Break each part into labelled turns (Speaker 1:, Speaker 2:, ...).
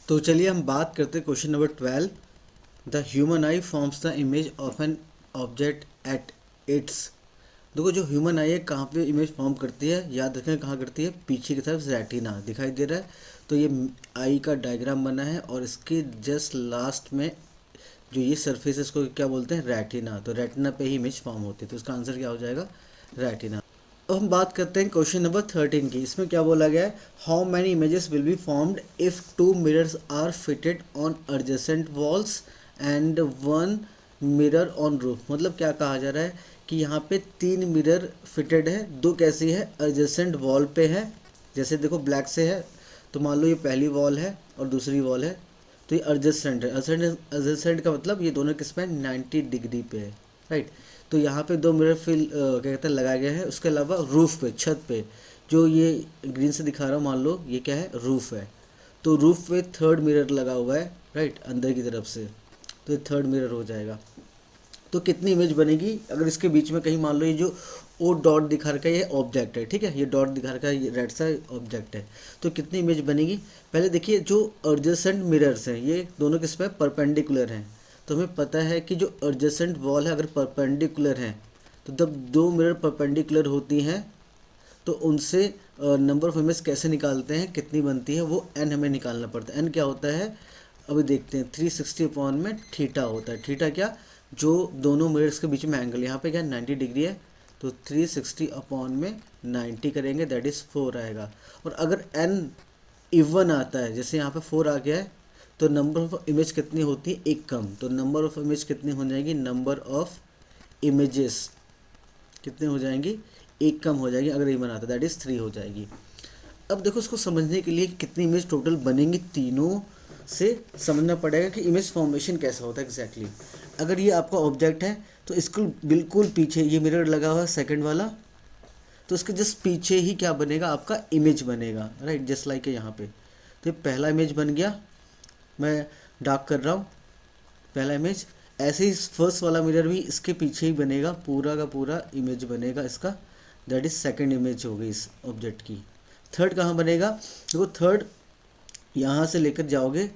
Speaker 1: तो चलिए हम बात करते हैं question number 12। The human I forms the image of an object at its. देखो जो ह्यूमन आई है कहाँ पे इमेज फॉर्म करती है, याद रखें कहाँ करती है, पीछे की तरफ रेटिना दिखाई दे रहा है। तो ये आई का डायग्राम बना है और इसके जस्ट लास्ट में जो ये सरफेस है इसको क्या बोलते हैं, रेटिना। तो रेटिना पे ही इमेज फॉर्म होती है, तो इसका आंसर क्या हो जाएगा, रेटिना। अब हम बात करते हैं क्वेश्चन नंबर 13 की। इसमें क्या बोला गया है, how many images will be formed if two mirrors are fitted on adjacent walls and one mirror on roof. मतलब क्या कहा जा रहा है कि यहाँ पे 3 मिरर फिटेड है, 2 कैसी है, एडजेसेंट वॉल पे है। जैसे देखो ब्लैक से है तो मान लो ये पहली वॉल है और दूसरी वॉल है, तो ये एडजेसेंट है। एडजेसेंट का मतलब ये दोनों किस पे 90 डिग्री पे है, राइट। तो यहाँ पे 2 मिरर क्या कहते हैं लगाया गया है। उसके अलावा रूफ पे, छत पे, जो ये ग्रीन से दिखा रहा हूँ, मान लो ये क्या है, रूफ है। तो रूफ पे 3rd मिरर लगा हुआ है, राइट, अंदर की तरफ से। तो ये 3rd मिरर हो जाएगा। तो कितनी इमेज बनेगी अगर इसके बीच में कहीं मान लो ये जो ओ डॉट दिखा रखा है ये ऑब्जेक्ट है, ठीक है, ये डॉट दिखा रखा है, ये रेड सा ऑब्जेक्ट है। तो कितनी इमेज बनेगी, पहले देखिए जो एडजेसेंट मिरर्स हैं ये दोनों किस पे परपेंडिकुलर हैं। तो हमें पता है कि जो एडजेसेंट वॉल है अगर परपेंडिकुलर है तो जब 2 मिरर परपेंडिकुलर होती हैं तो उनसे नंबर ऑफ इमेज कैसे निकालते हैं, कितनी बनती है, वो एन हमें निकालना पड़ता है। एन क्या होता है अभी देखते हैं, 360 अपॉन में थीटा होता है। थीटा क्या, जो दोनों मिरर्स के बीच में एंगल, यहाँ पे क्या 90 डिग्री है, तो 360 अपॉन में 90 करेंगे, दैट इज़ 4 आएगा। और अगर एन इवन आता है, जैसे यहाँ पे 4 आ गया है, तो नंबर ऑफ इमेज कितनी होती है, एक कम। तो नंबर ऑफ इमेज कितनी हो जाएगी, नंबर ऑफ इमेजेस कितने हो जाएंगी, एक कम हो जाएगी। अगर इवन आता है दैट इज़ 3 हो जाएगी। अब देखो इसको समझने के लिए कितनी इमेज टोटल बनेंगी, तीनों से समझना पड़ेगा कि इमेज फॉर्मेशन कैसा होता है एग्जैक्टली। अगर ये आपका ऑब्जेक्ट है तो इसको बिल्कुल पीछे ये मिरर लगा हुआ है सेकंड वाला, तो इसके जस्ट पीछे ही क्या बनेगा, आपका इमेज बनेगा, राइट, जस्ट लाइक यहाँ पे। तो ये पहला इमेज बन गया, मैं डार्क कर रहा हूँ, पहला इमेज। ऐसे ही फर्स्ट वाला मिरर भी इसके पीछे ही बनेगा, पूरा का पूरा इमेज बनेगा इसका, दैट इज सेकंड इमेज हो गई इस ऑब्जेक्ट की। थर्ड कहाँ बनेगा, देखो थर्ड यहाँ से लेकर जाओगे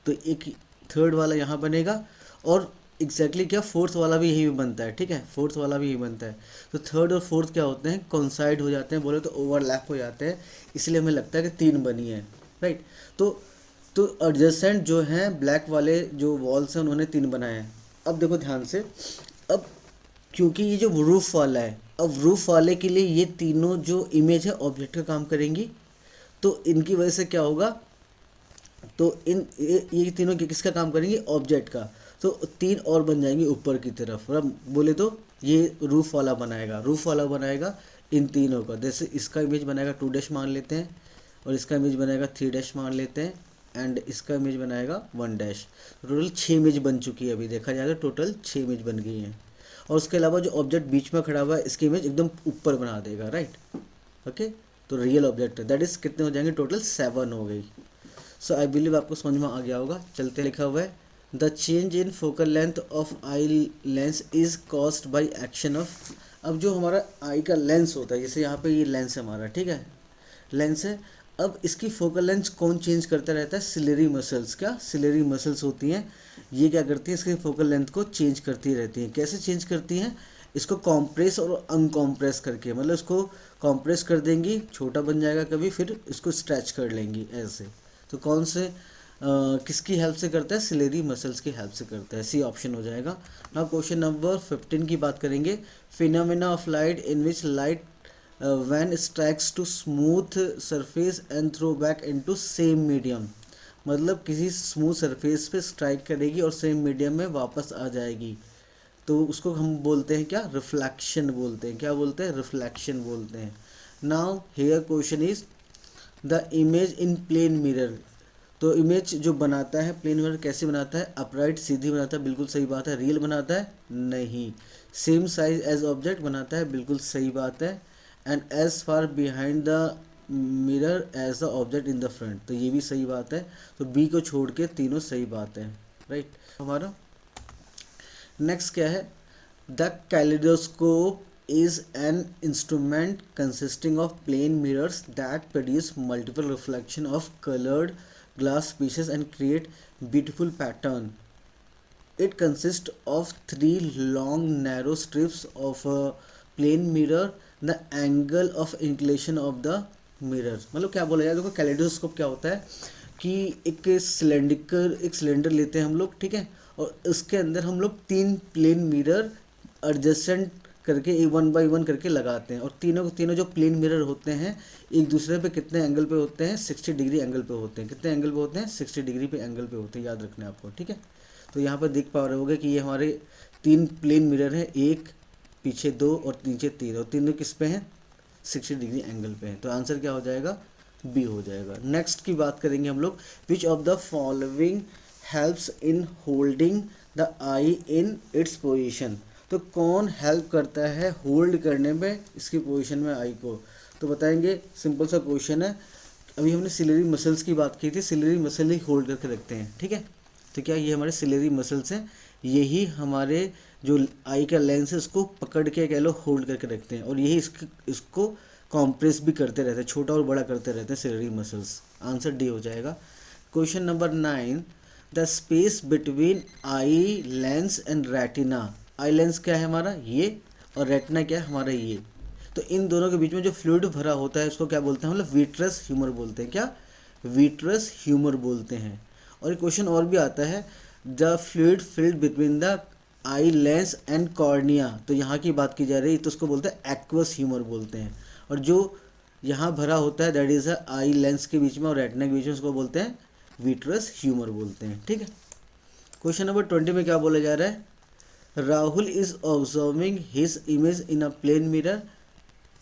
Speaker 1: तो एक थर्ड वाला यहाँ बनेगा, और एग्जैक्टली क्या फोर्थ वाला भी यही बनता है, ठीक है, फोर्थ वाला भी यही बनता है। तो थर्ड और फोर्थ क्या होते हैं, कॉन्साइड हो जाते हैं, बोले तो ओवरलैप हो जाते हैं, इसलिए हमें लगता है कि 3 बनी है, राइट। तो एडजेसेंट जो हैं ब्लैक वाले जो वॉल्स हैं उन्होंने 3 बनाए हैं। अब देखो ध्यान से, अब क्योंकि ये जो रूफ वाला है, अब रूफ वाले के लिए ये तीनों जो इमेज है ऑब्जेक्ट का काम करेंगी, तो इनकी वजह से क्या होगा, तो ये तीनों किसका काम करेंगे, ऑब्जेक्ट का। तो 3 और बन जाएंगे ऊपर की तरफ, और बोले तो ये रूफ वाला बनाएगा, रूफ वाला बनाएगा इन तीनों का। जैसे इसका इमेज बनाएगा 2 डैश मान लेते हैं, और इसका इमेज बनाएगा 3 डैश मान लेते हैं, एंड इसका इमेज बनाएगा 1 डैश। टोटल 6 इमेज बन चुकी है, अभी देखा जाएगा टोटल 6 इमेज बन गई हैं। और उसके अलावा जो ऑब्जेक्ट बीच में खड़ा हुआ है इसकी इमेज एकदम ऊपर बना देगा, राइट, ओके। तो रियल ऑब्जेक्ट दैट इज कितने हो जाएंगे, टोटल 7 हो गई। सो आई बिलीव आपको समझ में आ गया होगा। चलते लिखा हुआ है, the change in focal length of eye lens is caused by action of. अब जो हमारा आई का लेंस होता है, जैसे यहाँ पे ये लेंस है हमारा, ठीक है, लेंस है। अब इसकी फोकल लेंथ कौन चेंज करता रहता है, सिलेरी मसल्स। क्या सिलेरी मसल्स होती हैं, ये क्या करती है, इसकी फोकल लेंथ को चेंज करती रहती हैं। कैसे चेंज करती हैं, इसको कॉम्प्रेस और अनकॉम्प्रेस करके, मतलब इसको कॉम्प्रेस कर देंगी, छोटा बन जाएगा कभी, फिर इसको स्ट्रेच कर लेंगी ऐसे। तो कौन से किसकी हेल्प से करता है, सिलेरी मसल्स की हेल्प से करता है, सी ऑप्शन हो जाएगा। नाउ क्वेश्चन नंबर 15 की बात करेंगे, phenomena of light in which light when strikes to smooth surface and throw back into same medium। मतलब किसी स्मूथ सरफेस पे स्ट्राइक करेगी और सेम मीडियम में वापस आ जाएगी, तो उसको हम बोलते हैं क्या, रिफ्लेक्शन बोलते हैं। क्या बोलते हैं, रिफ्लेक्शन बोलते हैं। Now here question is the image in plane mirror. तो इमेज जो बनाता है प्लेन मिरर कैसे बनाता है, अपराइट सीधी बनाता है, बिल्कुल सही बात है। रियल बनाता है, नहीं। सेम साइज एज ऑब्जेक्ट बनाता है, बिल्कुल सही बात है। And as far behind the mirror as the object in the front, तो ये भी सही बात है। तो बी को छोड़ के तीनों सही बात है, राइट। हमारा नेक्स्ट क्या है, the kaleidoscope is an instrument consisting of plane mirrors that produce multiple reflection of colored glass pieces and create beautiful pattern. It consists of three long narrow strips of a plane mirror. The angle of inclination of the mirror, मतलब क्या बोला जाए, देखो kaleidoscope क्या होता है कि एक सिलेंडर लेते हैं हम लोग, ठीक है, और उसके अंदर हम लोग तीन प्लेन मिरर एडजस्टेंट करके वन बाय वन करके लगाते हैं, और तीनों जो प्लेन मिरर होते हैं एक दूसरे पे कितने एंगल पे होते हैं, 60 डिग्री एंगल पे होते हैं। कितने एंगल पे होते हैं, 60 डिग्री पे एंगल पे होते हैं, याद रखना है आपको, ठीक है। तो यहाँ पर देख पा रहे होगे कि ये हमारे तीन प्लेन मिरर हैं, एक पीछे दो और नीचे तीन, और तीनों किस पे हैं, 60 डिग्री एंगल पे हैं। तो आंसर क्या हो जाएगा, बी हो जाएगा। नेक्स्ट की बात करेंगे हम लोग, विच of the following helps in holding the I in its position. तो कौन हेल्प करता है होल्ड करने में इसकी पोजीशन में आई को, तो बताएंगे। सिंपल सा क्वेश्चन है, अभी हमने सिलेरी मसल्स की बात की थी, सिलेरी मसल ही होल्ड करके रखते हैं, ठीक है। तो क्या ये हमारे सिलेरी मसल्स हैं, यही हमारे जो आई का लेंस है उसको पकड़ के कह लो होल्ड करके रखते हैं, और यही इसको कॉम्प्रेस भी करते रहते हैं, छोटा और बड़ा करते रहते हैं सिलेरी मसल्स। आंसर डी हो जाएगा। Question number 9, the space between eye lens and retina. Eye lens क्या है हमारा ये, और रेटिना क्या है हमारा ये। तो इन दोनों के बीच में जो फ्लूइड भरा होता है उसको क्या बोलते हैं, मतलब विट्रस ह्यूमर बोलते हैं। क्या, विट्रस ह्यूमर बोलते हैं। और एक क्वेश्चन और भी आता है, the fluid filled between the eye lens and cornea. तो यहाँ की बात की जा रही है तो उसको बोलते हैं एक्वस ह्यूमर बोलते हैं। और जो यहाँ भरा होता है दैट इज आई लेंस के बीच में और रेटिना के बीच में, उसको बोलते हैं विट्रस ह्यूमर बोलते हैं, ठीक है। क्वेश्चन नंबर 20 में क्या बोला जा रहा है, Rahul is observing his image in a plane mirror.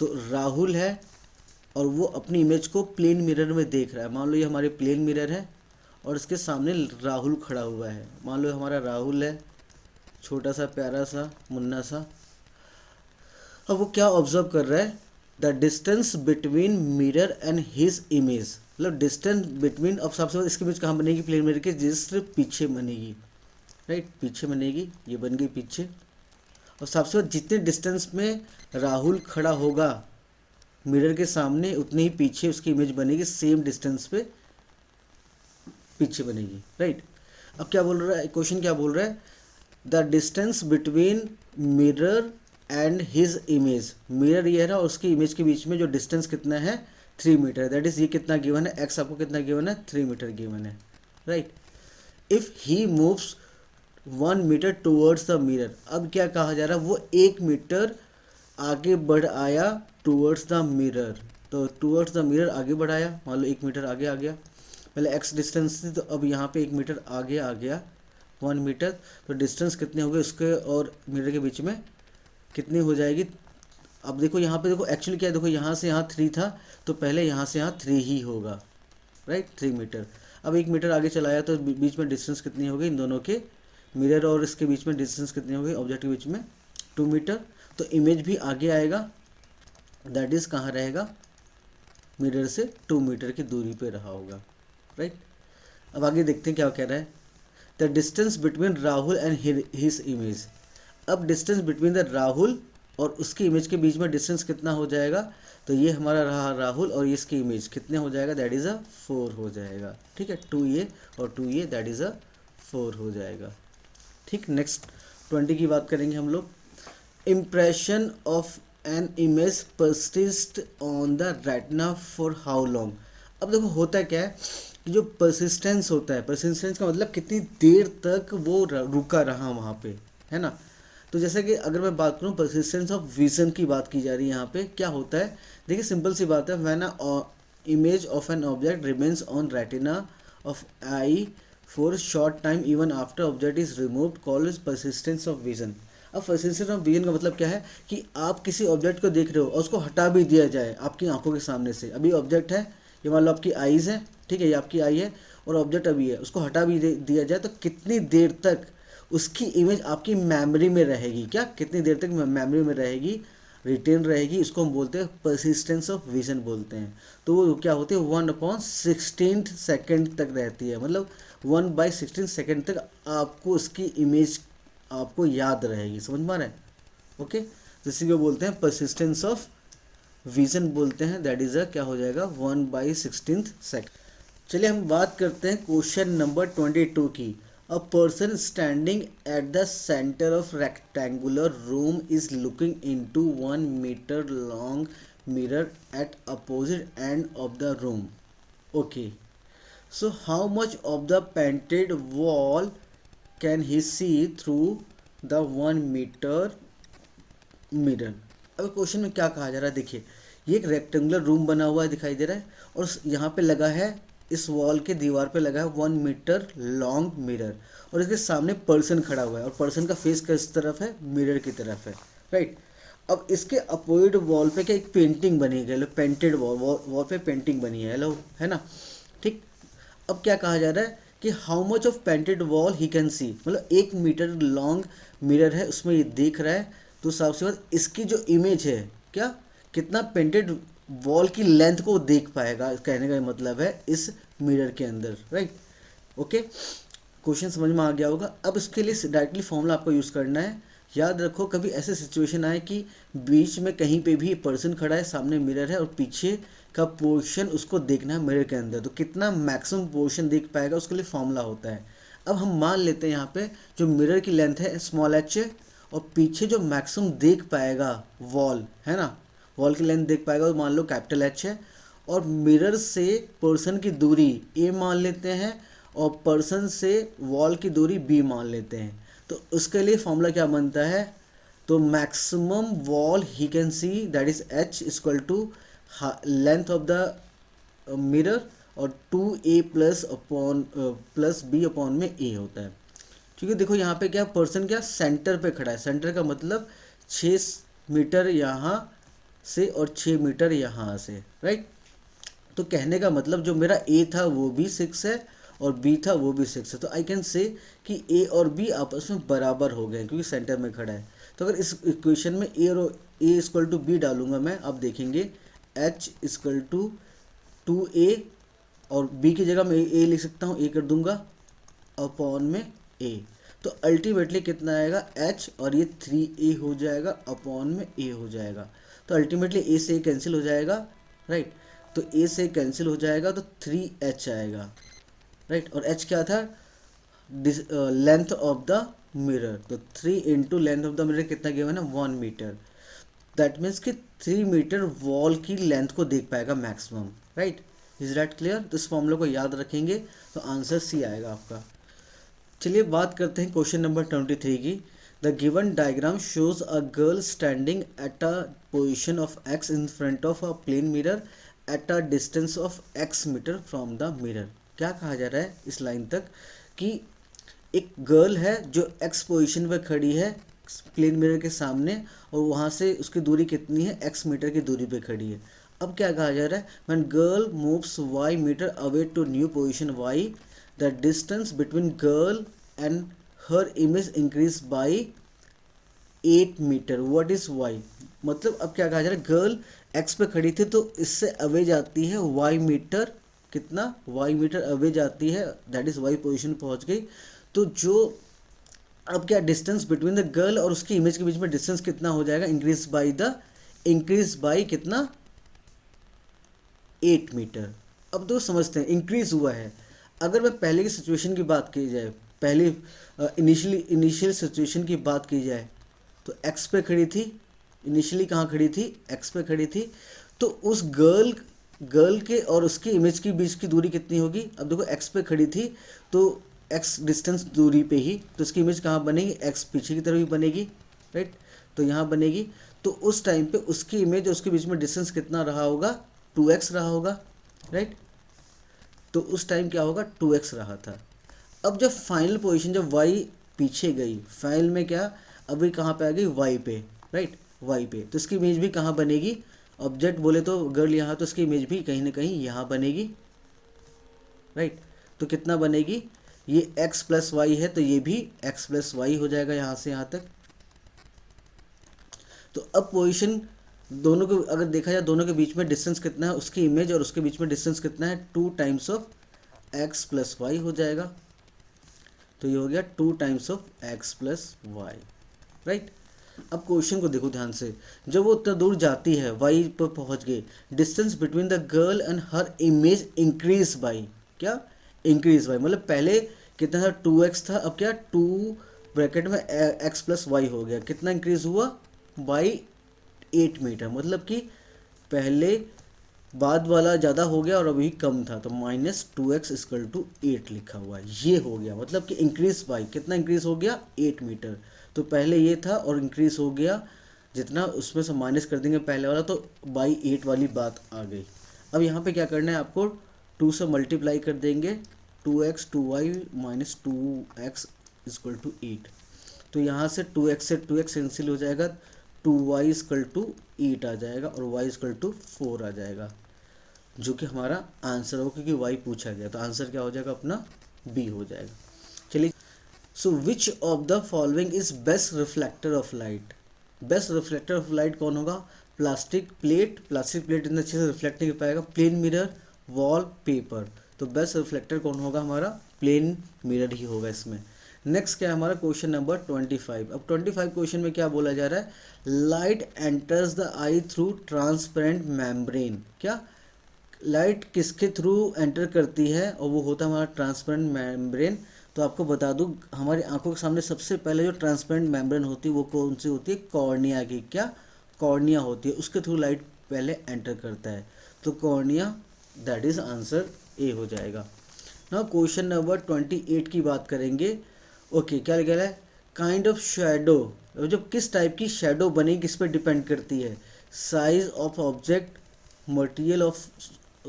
Speaker 1: तो राहुल है और वो अपनी इमेज को प्लेन मिरर में देख रहा है। मान लो ये हमारे प्लेन मिरर है और इसके सामने राहुल खड़ा हुआ है। मान लो हमारा राहुल है, छोटा सा प्यारा सा मुन्ना सा। अब वो क्या ऑब्जर्व कर रहा है, the distance between mirror and his image. मतलब डिस्टेंस बिटवीन, अब सबसे इसकी इमेज कहाँ बनेगी, प्लेन मिरर के जस्ट पीछे बनेगी, राइट, पीछे बनेगी, ये बन गई पीछे। और सबसे जितने डिस्टेंस में राहुल खड़ा होगा मिरर के सामने उतने ही पीछे उसकी इमेज बनेगी, सेम डिस्टेंस पे पीछे बनेगी, राइट। अब क्या बोल रहा है क्वेश्चन, क्या बोल रहा है, the distance between mirror and his image. Mirror ये है ना, और उसकी इमेज के बीच में जो डिस्टेंस कितना है, 3 मीटर। दैट इज ये कितना गिवन है, एक्स आपको कितना गिवन है, 3 मीटर गिवन है, right. If he moves 1 metre towards the mirror. अब क्या कहा जा रहा है, वो 1 मीटर आगे बढ़ आया टूवर्ड्स द मिरर। तो टूवर्ड्स द मिरर आगे बढ़ाया, मान लो 1 मीटर आगे आ गया, पहले एक्स डिस्टेंस थी तो अब यहाँ पे 1 मीटर आगे आ गया, 1 मीटर। तो डिस्टेंस कितने हो गए उसके और मिरर के बीच में, कितनी हो जाएगी। अब देखो यहाँ पे, देखो एक्चुअली क्या है, देखो यहाँ से यहाँ 3 था तो पहले यहाँ से यहाँ 3 ही होगा, राइट, 3 मीटर। अब 1 मीटर आगे चलाया तो बीच में डिस्टेंस कितनी हो गई, इन दोनों के मिरर और इसके बीच में डिस्टेंस कितनी हो गई, ऑब्जेक्ट के बीच में 2 मीटर। तो इमेज भी आगे आएगा, दैट इज़ कहाँ रहेगा, मिरर से 2 मीटर की दूरी पे रहा होगा, राइट। अब आगे देखते हैं क्या कह रहा है, the distance between Rahul and his image. अब डिस्टेंस बिटवीन द राहुल और उसकी इमेज के बीच में डिस्टेंस कितना हो जाएगा, तो ये हमारा रहा राहुल और इसकी इमेज कितने हो जाएगा, दैट इज़ 4 हो जाएगा, ठीक है। 2 ये और 2 ये, दैट इज़ 4 हो जाएगा, ठीक। नेक्स्ट 20 की बात करेंगे हम लोग, impression of an image persist on the retina for how long. अब देखो होता क्या है कि जो परसिस्टेंस होता है, परसिस्टेंस का मतलब कितनी देर तक वो रुका रहा वहाँ पे, है ना। तो जैसे कि अगर मैं बात करूँ परसिस्टेंस ऑफ विजन की बात की जा रही है यहाँ पे, क्या होता है, देखिए सिंपल सी बात है, when a image of an object remains on retina of I for short time even after object is removed called is persistence of vision. अब परसिस्टेंस ऑफ विजन का मतलब क्या है कि आप किसी ऑब्जेक्ट को देख रहे हो और उसको हटा भी दिया जाए आपकी आंखों के सामने से। अभी ऑब्जेक्ट है, ये मान लो आपकी आईज़ है, ठीक है, ये आपकी आई है और ऑब्जेक्ट अभी है, उसको हटा भी दिया जाए तो कितनी देर तक उसकी इमेज आपकी मेमोरी में रहेगी, क्या कितनी देर तक मेमोरी में रहेगी, रिटेन रहेगी, इसको हम बोलते हैं परसिस्टेंस ऑफ विजन बोलते हैं। तो वो क्या होती है, 1/16 सेकेंड तक रहती है, मतलब 1/16 सेकेंड तक आपको उसकी इमेज आपको याद रहेगी, समझ में आ रहा है, ओके। तो इसी को बोलते हैं परसिस्टेंस ऑफ विजन बोलते हैं, दैट इज़ क्या हो जाएगा 1/16 सेकेंड। चलिए हम बात करते हैं क्वेश्चन नंबर 22 की। A person standing at the centre of rectangular room is looking into 1 metre long mirror at opposite end of the room. Okay, so how much of the painted wall can he see through the 1 meter mirror? अब question में क्या कहा जा रहा है, देखिए ये एक रेक्टेंगुलर रूम बना हुआ है दिखाई दे रहा है और यहाँ पे लगा है, इस वॉल के दीवार पे लगा है 1 मीटर लॉन्ग मिरर और इसके सामने पर्सन खड़ा हुआ है और पर्सन का फेस किस तरफ है, मिरर की तरफ है, राइट। अब इसके अपोजिट वॉल पे क्या एक पेंटिंग बनी है, पेंटेड वॉल पे पेंटिंग बनी है, हेलो है ना, ठीक। अब क्या कहा जा रहा है कि how much of painted wall he can सी, मतलब 1 मीटर लॉन्ग मिरर है उसमें ये देख रहा है, तो सबसे बाद इसकी जो इमेज है क्या, कितना पेंटेड वॉल की लेंथ को देख पाएगा, कहने का मतलब है इस मिरर के अंदर, राइट। ओके, क्वेश्चन समझ में आ गया होगा। अब इसके लिए डायरेक्टली फॉर्मूला आपको यूज़ करना है। याद रखो कभी ऐसे सिचुएशन आए कि बीच में कहीं पे भी पर्सन खड़ा है, सामने मिरर है और पीछे का पोर्शन उसको देखना है मिरर के अंदर, तो कितना मैक्सिमम पोर्शन देख पाएगा उसके लिए फॉर्मूला होता है। अब हम मान लेते हैं यहाँ पे जो मिरर की लेंथ है स्मॉल एच है और पीछे जो मैक्सिमम देख पाएगा वॉल है ना, वॉल की लेंथ देख पाएगा, तो मान लो कैपिटल एच है और मिरर से पर्सन की दूरी ए मान लेते हैं और पर्सन से वॉल की दूरी बी मान लेते हैं। तो उसके लिए फॉर्मूला क्या बनता है, तो maximum wall he can see that is h equal to length of the mirror और 2a plus upon plus b upon में ए होता है। क्योंकि देखो यहाँ पे क्या पर्सन क्या सेंटर पे खड़ा है, सेंटर का मतलब 6 मीटर यहाँ से और 6 मीटर यहाँ से, राइट। तो कहने का मतलब जो मेरा ए था वो भी 6 है और बी था वो भी 6 है, तो आई कैन से कि ए और बी आपस में बराबर हो गए क्योंकि सेंटर में खड़ा है। तो अगर इस इक्वेशन में ए इक्वल टू बी डालूंगा मैं, आप देखेंगे एच इक्वल टू 2a और b की जगह मैं ए लिख सकता हूँ, ए कर दूंगा अपॉन में ए, तो अल्टीमेटली कितना आएगा h और ये 3a हो जाएगा अपॉन में a हो जाएगा। तो अल्टीमेटली a से कैंसिल हो जाएगा, राइट। तो a से कैंसिल हो जाएगा तो 3h आएगा, राइट। और h क्या था, लेंथ ऑफ द मिरर, तो 3 into length of the mirror कितना गिवन है 1 मीटर, दैट मीन्स कि 3 मीटर वॉल की लेंथ को देख पाएगा maximum, right. Is that clear? तो इस फॉर्मूला को याद रखेंगे तो आंसर सी आएगा आपका। चलिए बात करते हैं क्वेश्चन नंबर 23 की। The given diagram shows a girl standing at a position of x in front of a plane mirror at a distance of x metre from the mirror. क्या कहा जा रहा है इस लाइन तक कि एक गर्ल है जो एक्स पोजिशन पर खड़ी है प्लेन मिरर के सामने और वहाँ से उसकी दूरी कितनी है, एक्स मीटर की दूरी पे खड़ी है। अब क्या कहा जा रहा है, when girl moves y metre away to new position y the distance between girl and her image increase by 8 metre, what is y. मतलब अब क्या कहा जा रहा है, गर्ल एक्स पे खड़ी थी तो इससे अवे जाती है वाई मीटर, कितना वाई मीटर अवे जाती है, दैट इज वाई पोजीशन पहुंच गई। तो जो अब क्या डिस्टेंस बिटवीन द गर्ल और उसकी इमेज के बीच में डिस्टेंस कितना हो जाएगा, इंक्रीज बाई कितना 8 मीटर। अब तो समझते हैं इंक्रीज हुआ है। अगर मैं पहले की सिचुएशन की बात की जाए, पहले इनिशियल सिचुएशन की बात की जाए तो एक्स पे खड़ी थी, इनिशियली कहाँ खड़ी थी, एक्स पे खड़ी थी। तो उस गर्ल के और उसकी इमेज के बीच की दूरी कितनी होगी, अब देखो एक्स पे खड़ी थी तो एक्स डिस्टेंस दूरी पे ही, तो उसकी इमेज कहाँ बनेगी, एक्स पीछे की तरफ ही बनेगी, राइट। तो यहाँ बनेगी, तो उस टाइम पे उसकी इमेज और उसके बीच में डिस्टेंस कितना रहा होगा, 2x रहा होगा, राइट। तो उस टाइम क्या होगा 2x रहा था। अब जब फाइनल पोजीशन जब y पीछे गई, फाइनल में क्या अभी कहाँ पे आ गई, y पे, राइट, y पे, तो इसकी इमेज भी कहाँ बनेगी, ऑब्जेक्ट बोले तो गर्ल यहाँ, तो इसकी इमेज भी कहीं ना कहीं यहाँ बनेगी, राइट। तो कितना बनेगी, ये x प्लस वाई है तो ये भी x प्लस वाई हो जाएगा यहाँ से यहाँ तक। तो अब पोजीशन दोनों को अगर देखा जाए, दोनों के बीच में डिस्टेंस कितना है, उसकी इमेज और उसके बीच में डिस्टेंस कितना है, 2 times of x plus y हो जाएगा। तो ये हो गया 2 times of x plus y, right. अब क्वेश्चन को देखो ध्यान से, जब वो उतना दूर जाती है y पर पहुंच गई, distance between the girl and her image increase by, क्या इंक्रीज बाई, मतलब पहले कितना था 2x था, अब क्या 2 ब्रैकेट में x प्लस वाई हो गया, कितना इंक्रीज हुआ बाई 8 मीटर, मतलब कि पहले बाद वाला ज़्यादा हो गया और अभी कम था, तो -2x=8 लिखा हुआ है, ये हो गया, मतलब कि इंक्रीज बाई कितना इंक्रीज हो गया 8 मीटर। तो पहले ये था और इंक्रीज हो गया जितना, उसमें से माइनस कर देंगे पहले वाला, तो बाई 8 वाली बात आ गई। अब यहाँ पे क्या करना है आपको, 2 से मल्टीप्लाई कर देंगे, 2x 2y -2x=8, तो यहाँ से 2x से 2x कैंसिल हो जाएगा, 2y=8 आ जाएगा और y=4 आ जाएगा, जो कि हमारा आंसर हो, क्योंकि y पूछा गया, तो आंसर क्या हो जाएगा अपना b हो जाएगा। चलिए, so which of the following is best reflector of light, best reflector of light कौन होगा, प्लास्टिक प्लेट, प्लास्टिक प्लेट इतना अच्छे से रिफ्लेक्ट नहीं कर पाएगा, प्लेन मिरर, वॉल पेपर, तो बेस्ट रिफ्लेक्टर कौन होगा हमारा, प्लेन मिरर ही होगा इसमें। नेक्स्ट क्या है हमारा क्वेश्चन नंबर 25। अब 25 क्वेश्चन में क्या बोला जा रहा है, light enters the I through transparent membrane, क्या लाइट किसके थ्रू एंटर करती है, और वो होता है हमारा ट्रांसपेरेंट मेम्ब्रेन। तो आपको बता दूं, हमारी आंखों के सामने सबसे पहले जो ट्रांसपेरेंट मेम्ब्रेन होती है वो कौन सी होती है, कॉर्निया की, क्या कॉर्निया होती है, उसके थ्रू लाइट पहले एंटर करता है, तो cornea, that is answer A हो जाएगा। ना क्वेश्चन नंबर 28 की बात करेंगे। ओके, क्या लिखा है, काइंड ऑफ शेडो, जब किस टाइप की शेडो बनेगी किस पर डिपेंड करती है, size of object, material of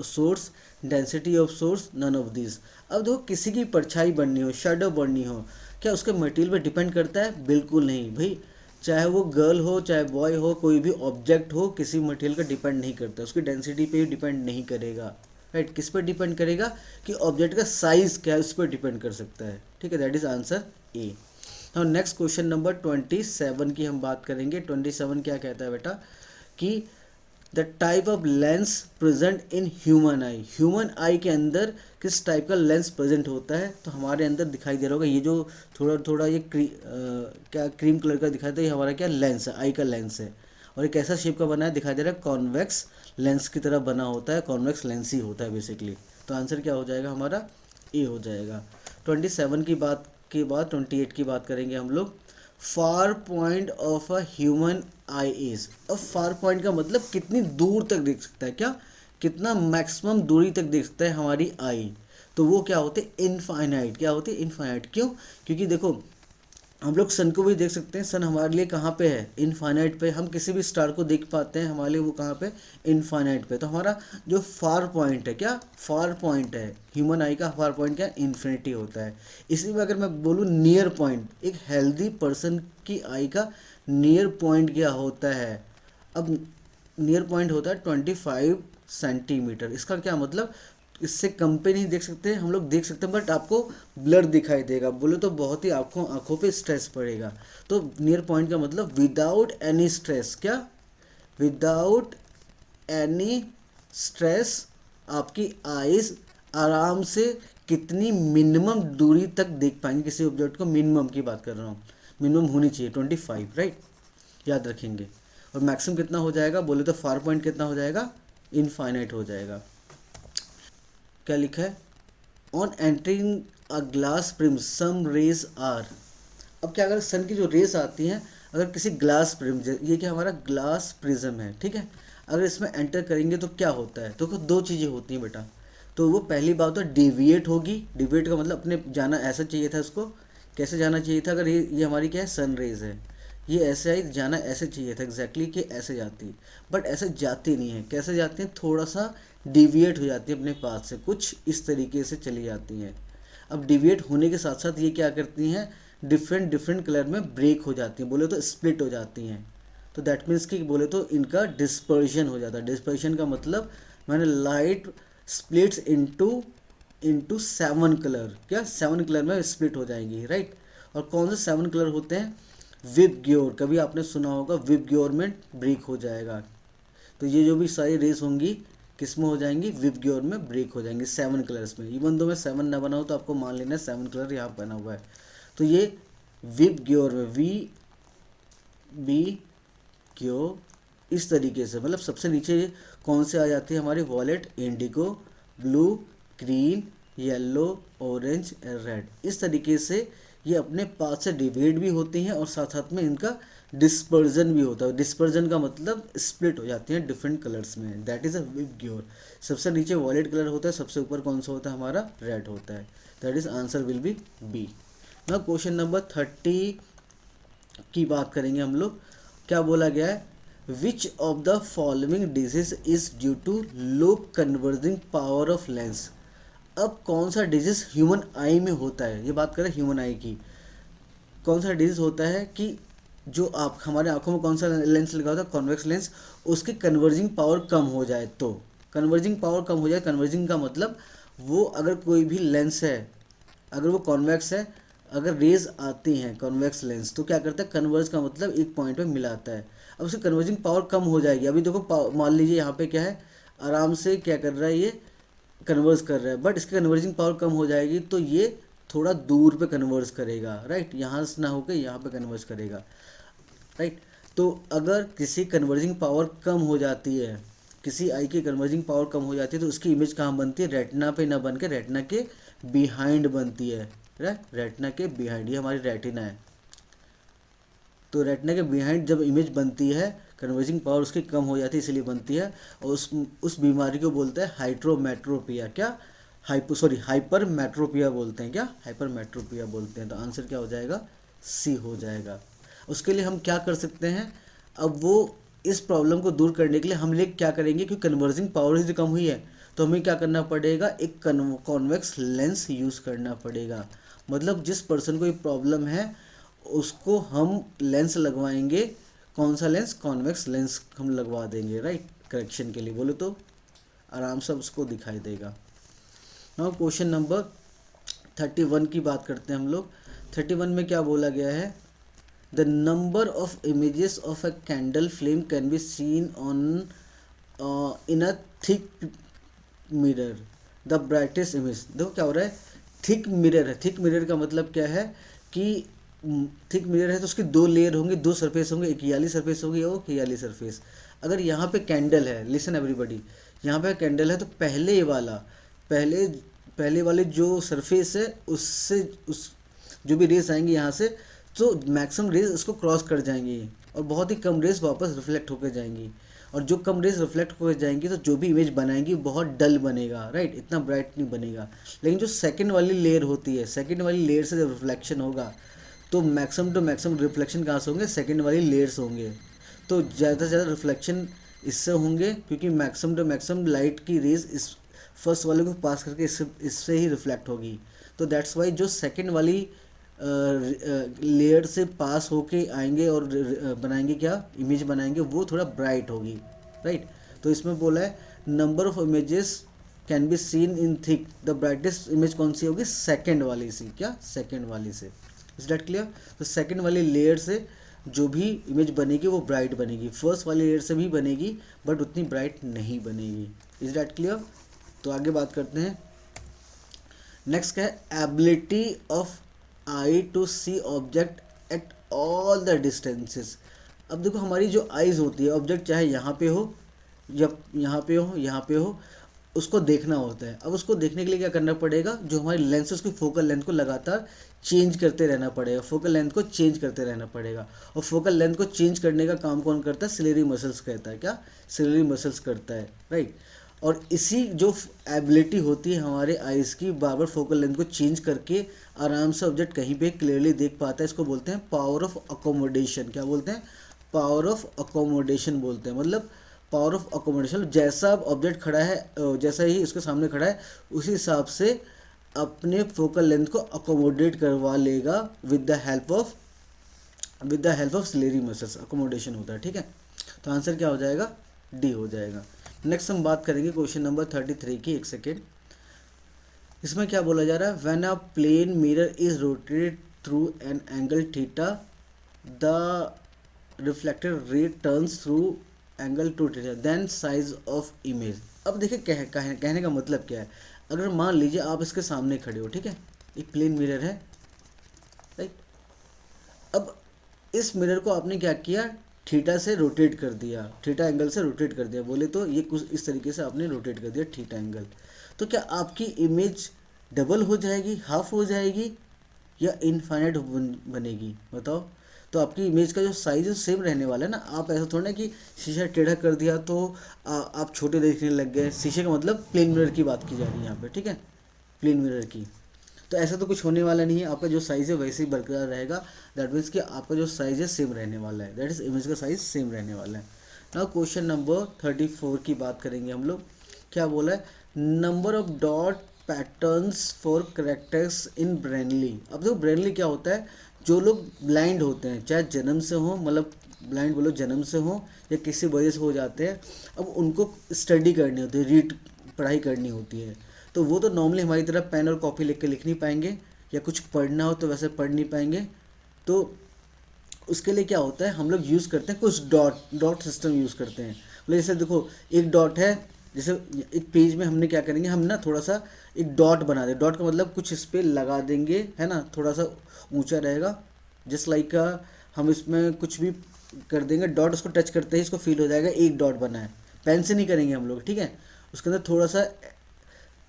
Speaker 1: source, density of source, none of this. अब देखो, किसी की परछाई बननी हो, शेडो बननी हो, क्या उसके मटेरियल पे डिपेंड करता है, बिल्कुल नहीं भाई, चाहे वो गर्ल हो चाहे बॉय हो, कोई भी ऑब्जेक्ट हो, किसी मटेरियल का डिपेंड नहीं करता, उसकी डेंसिटी पे भी डिपेंड नहीं करेगा, राइट। किस पर डिपेंड करेगा कि ऑब्जेक्ट का साइज क्या है, उस पर डिपेंड कर सकता है, ठीक है, that is answer A. Now next question number 27 की हम बात करेंगे। 27 क्या कहता है बेटा, कि the type of lens present in human I, human आई के अंदर किस टाइप का लेंस प्रेजेंट होता है, तो हमारे अंदर दिखाई दे रहा होगा, ये जो थोड़ा थोड़ा ये क्या क्रीम कलर का दिखाई दे, ये हमारा क्या लेंस है, आई का लेंस है, और एक ऐसा शेप का बना है, दिखाई दे रहा है कॉन्वेक्स लेंस की तरह बना होता है, कॉन्वेक्स लेंस ही होता है बेसिकली, तो आंसर क्या हो जाएगा हमारा ए हो जाएगा। 27 की बात के बाद 28 की बात करेंगे हम लोग। Far point of a human I is, अब फार पॉइंट का मतलब कितनी दूर तक देख सकता है, क्या कितना मैक्सिमम दूरी तक देख सकता है हमारी आई, तो वो क्या होते हैं इनफाइनाइट, क्या होते हैं इनफाइनाइट, क्यों, क्योंकि देखो हम लोग सन को भी देख सकते हैं, सन हमारे लिए कहाँ पे है, इनफाइनाइट पे, हम किसी भी स्टार को देख पाते हैं, हमारे लिए वो कहाँ पे, इनफाइनाइट पे, तो हमारा जो फार पॉइंट है, क्या फार पॉइंट है ह्यूमन आई का, फार पॉइंट क्या इन्फिनिटी होता है। इसी में अगर मैं बोलूँ नियर पॉइंट, एक हेल्दी पर्सन की आई का नियर पॉइंट क्या होता है, अब नियर पॉइंट होता है 25 सेंटीमीटर, इसका क्या मतलब, इससे कम पे नहीं देख सकते हम लोग, देख सकते हैं बट आपको ब्लर दिखाई देगा, बोले तो बहुत ही आँखों आँखों पे स्ट्रेस पड़ेगा, तो नियर पॉइंट का मतलब विदाउट एनी स्ट्रेस, क्या विदाउट एनी स्ट्रेस आपकी आईज आराम से कितनी मिनिमम दूरी तक देख पाएंगे किसी ऑब्जेक्ट को, मिनिमम की बात कर रहा हूँ, मिनिमम होनी चाहिए 25, राइट, याद रखेंगे। और मैक्सिमम कितना हो जाएगा, बोले तो फार पॉइंट कितना हो जाएगा, इनफाइनाइट हो जाएगा। क्या लिखा है, on entering a glass prism some rays are, अब क्या अगर सन की जो रेस आती हैं, अगर किसी ग्लास प्रिज्म, ये क्या हमारा ग्लास प्रिज्म है, ठीक है, अगर इसमें एंटर करेंगे तो क्या होता है, तो दो चीज़ें होती हैं बेटा, तो वो पहली बात तो डेविएट होगी, डेविएट का मतलब अपने जाना ऐसा चाहिए था उसको, कैसे जाना चाहिए था, अगर ये हमारी क्या है सन रेज है, ये ऐसे आई जाना ऐसे चाहिए था एग्जैक्टली कि ऐसे जाती, बट ऐसे जाती नहीं है, कैसे जाती हैं, थोड़ा सा डिविएट हो जाती है अपने पास से, कुछ इस तरीके से चली जाती हैं। अब डिविएट होने के साथ साथ ये क्या करती हैं, डिफरेंट डिफरेंट कलर में ब्रेक हो जाती हैं, बोले तो स्प्लिट हो जाती हैं, तो दैट मीन्स कि बोले तो इनका डिस्पर्शन हो जाता है। डिस्पर्शन का मतलब मैंने light splits into into 7 colour, क्या 7 कलर में स्प्लिट हो जाएंगी, राइट। और कौन से 7 कलर होते हैं, विबग्योर, कभी आपने सुना होगा, विबग्योर में ब्रेक हो जाएगा, तो ये जो भी सारी रेस होंगी किस में हो जाएंगी, विबग्योर में ब्रेक हो जाएंगे 7 कलर्स में, इवन दो मैं 7 ना बनाऊँ तो आपको मान लेना है 7 कलर यहाँ बना हुआ है, तो ये विबग्योर में, बी क्यो, इस तरीके से, मतलब सबसे नीचे कौन से आ जाती है हमारी, wallet, Indigo, blue, green, yellow, orange, red. इस तरीके से ये अपने पास से डिवाइड भी होती हैं और साथ साथ में इनका डिस्पर्जन भी होता है। डिस्पर्जन का मतलब स्प्लिट हो जाती हैं डिफरेंट कलर्स में, दैट इज़ अ विबग्योर। सबसे नीचे वॉयलेट कलर होता है, सबसे ऊपर कौन सा होता है हमारा, रेड होता है। That is answer will be B. Now question number 30 की बात करेंगे हम लोग। क्या बोला गया है, which of the following disease is due to low converging power of lens. अब कौन सा डिजीज ह्यूमन आई में होता है, ये बात करें ह्यूमन आई की। कौन सा डिजीज होता है कि जो आप हमारे आंखों में कौन सा लेंस लगा होता है, कॉन्वेक्स लेंस, उसकी कन्वर्जिंग पावर कम हो जाए तो। कन्वर्जिंग पावर कम हो जाए, कन्वर्जिंग का मतलब वो अगर कोई भी लेंस है, अगर वो कॉन्वेक्स है, अगर रेज आती हैं कॉन्वेक्स लेंस, तो क्या करता है, कन्वर्ज का मतलब एक पॉइंट पे मिलाता है। अब उसकी कन्वर्जिंग पावर कम हो जाएगी। अभी देखो मान लीजिए यहाँ पे क्या है, आराम से क्या कर रहा है, ये कन्वर्ज कर रहा है, बट इसकी कन्वर्जिंग पावर कम हो जाएगी तो ये थोड़ा दूर पे कन्वर्ज करेगा, राइट, यहाँ से ना होकर यहाँ पे कन्वर्ज करेगा, राइट। तो अगर किसी कन्वर्जिंग पावर कम हो जाती है, किसी आई की कन्वर्जिंग पावर कम हो जाती है, तो उसकी इमेज कहाँ बनती है, रेटिना पे ना बन के रेटिना के बिहाइंड बनती है, राइट, रेटिना के बिहाइंड, ये हमारी रेटिना है। तो रेटिना के बिहाइंड जब इमेज बनती है, कन्वर्जिंग पावर उसकी कम हो जाती है, इसलिए बनती है। और उस बीमारी को बोलते हैं हाइड्रोमेट्रोपिया, क्या, हाइपर मेट्रोपिया बोलते हैं, क्या, हाइपर मेट्रोपिया बोलते हैं। तो आंसर क्या हो जाएगा, सी हो जाएगा। उसके लिए हम क्या कर सकते हैं, अब वो इस प्रॉब्लम को दूर करने के लिए हम लोग क्या करेंगे, क्योंकि कन्वर्जिंग पावर ही कम हुई है, तो हमें क्या करना पड़ेगा, एक कॉन्वेक्स लेंस यूज़ करना पड़ेगा। मतलब जिस पर्सन को ये प्रॉब्लम है उसको हम लेंस लगवाएंगे, कौन सा लेंस, कॉन्वेक्स लेंस हम लगवा देंगे, राइट, करेक्शन के लिए बोले तो आराम से उसको दिखाई देगा। नाउ क्वेश्चन नंबर 31 की बात करते हैं हम लोग। 31 में क्या बोला गया है, the number of images of a candle flame can be seen on in a thick mirror the brightest image. देखो क्या हो रहा है, थिक मिरर है। थिक मिरर का मतलब क्या है कि थिक मिरर है तो उसके दो लेयर होंगे, दो सरफेस होंगे, एक ये वाली सरफेस होगी और ये वाली सरफेस। अगर यहाँ पे कैंडल है, लिसन एवरीबॉडी, यहाँ पे कैंडल है तो पहले पहले वाले जो सरफेस है उससे उस जो भी रेस आएंगी यहाँ से, तो मैक्सिमम रेस इसको क्रॉस कर जाएंगी और बहुत ही कम रेस वापस रिफ्लेक्ट होकर जाएंगी। और जो कम रेस रिफ्लेक्ट हो जाएंगी तो जो भी इमेज बनाएंगी बहुत डल बनेगा, राइट, इतना ब्राइट नहीं बनेगा। लेकिन जो सेकंड वाली लेयर होती है, सेकंड वाली लेयर से जब रिफ्लेक्शन होगा तो मैक्सिमम टू मैक्सिमम रिफ्लेक्शन कहाँ से होंगे, सेकंड वाली लेयर्स होंगे। तो ज़्यादा से ज़्यादा रिफ्लेक्शन इससे होंगे, क्योंकि मैक्सिमम टू मैक्सिमम लाइट की रेज इस फर्स्ट वाले को पास करके इससे ही रिफ्लेक्ट होगी। तो दैट्स वाई जो सेकंड वाली लेयर से पास होके आएंगे और बनाएंगे क्या, इमेज बनाएंगे, वो थोड़ा ब्राइट होगी, राइट। तो इसमें बोला है number of images can be seen in thick, the brightest image कौन सी होगी, सेकंड वाली सी, क्या, सेकंड वाली से। Is that clear. तो सेकंड वाली लेयर से जो भी इमेज बनेगी वो ब्राइट बनेगी, फर्स्ट वाली लेयर से भी बनेगी बट उतनी ब्राइट नहीं बनेगी। Is that clear. तो आगे बात करते हैं। नेक्स्ट क्या है, ability of eye to see object at all the distances. अब देखो हमारी जो आइज़ होती है, ऑब्जेक्ट चाहे यहाँ पे हो या यहाँ पे हो, यहाँ पे हो, उसको देखना होता है। अब उसको देखने के लिए क्या करना पड़ेगा, जो हमारी लेंस है उसकी फोकल लेंथ को लगातार चेंज करते रहना पड़ेगा, फोकल लेंथ को चेंज करते रहना पड़ेगा। और फोकल लेंथ को चेंज करने का काम कौन करता है, सिलेरी मसल्स करता है, क्या, सिलेरी मसल्स करता है, राइट। और इसी जो एबिलिटी होती है हमारे आइज़ की, बार बार फोकल लेंथ को चेंज करके आराम से ऑब्जेक्ट कहीं पे क्लियरली देख पाता है, इसको बोलते हैं पावर ऑफ अकोमोडेशन। क्या बोलते हैं, पावर ऑफ अकोमोडेशन बोलते हैं। मतलब पावर ऑफ अकोमोडेशन, जैसा ऑब्जेक्ट खड़ा है, जैसा ही उसके सामने खड़ा है उसी हिसाब से अपने फोकल लेंथ को अकोमोडेट करवा लेगा with the help of ciliary muscles, accommodation होता है, ठीक है। तो आंसर क्या हो जाएगा, डी हो जाएगा। नेक्स्ट हम बात करेंगे क्वेश्चन नंबर 33 की, एक सेकेंड। इसमें क्या बोला जा रहा है, when a plane mirror is rotated through an angle theta the reflected ray turns through angle two theta then size of image. अब देखिए कहने का मतलब क्या है, अगर मान लीजिए आप इसके सामने खड़े हो, ठीक है, एक प्लेन मिरर है, राइट। अब इस मिरर को आपने क्या किया, थीटा से रोटेट कर दिया, थीटा एंगल से रोटेट कर दिया, बोले तो ये कुछ इस तरीके से आपने रोटेट कर दिया थीटा एंगल। तो क्या आपकी इमेज डबल हो जाएगी, हाफ हो जाएगी, या इनफाइनाइट बनेगी, बताओ। तो आपकी इमेज का जो साइज है सेम रहने वाला है ना। आप ऐसा थोड़ा ना कि शीशा टेढ़ा कर दिया तो आप छोटे देखने लग गए। शीशे का मतलब प्लेन मिरर की बात की जा रही है यहाँ पे, ठीक है, प्लेन मिरर की। तो ऐसा तो कुछ होने वाला नहीं है, आपका जो साइज़ है वैसे ही बरकरार रहेगा। दैट मीन्स कि आपका जो साइज़ है सेम रहने वाला है, दैट इज इमेज का साइज सेम रहने वाला है। नाउ क्वेश्चन नंबर 34 की बात करेंगे हम लोग। क्या बोला है, number of dot patterns for characters in Brainly. अब देखो ब्रेनली क्या होता है, जो लोग ब्लाइंड होते हैं, चाहे जन्म से हो, मतलब ब्लाइंड बोलो जन्म से हो या किसी वजह से हो जाते हैं, अब उनको स्टडी करनी होती है, रीड पढ़ाई करनी होती है। तो वो तो नॉर्मली हमारी तरह पेन और कॉपी लेके लिख नहीं पाएंगे, या कुछ पढ़ना हो तो वैसे पढ़ नहीं पाएंगे। तो उसके लिए क्या होता है, हम लोग यूज़ करते हैं कुछ डॉट सिस्टम यूज़ करते हैं। मतलब जैसे देखो एक डॉट है, जैसे एक पेज में हमने क्या करेंगे, हम ना थोड़ा सा एक डॉट बना दें। डॉट का मतलब कुछ इस पर लगा देंगे, है ना, थोड़ा सा ऊंचा रहेगा, जस्ट लाइक हम इसमें कुछ भी कर देंगे, डॉट उसको टच करते ही इसको फील हो जाएगा एक डॉट बना है। पेन से नहीं करेंगे हम लोग, ठीक है। उसके अंदर थोड़ा सा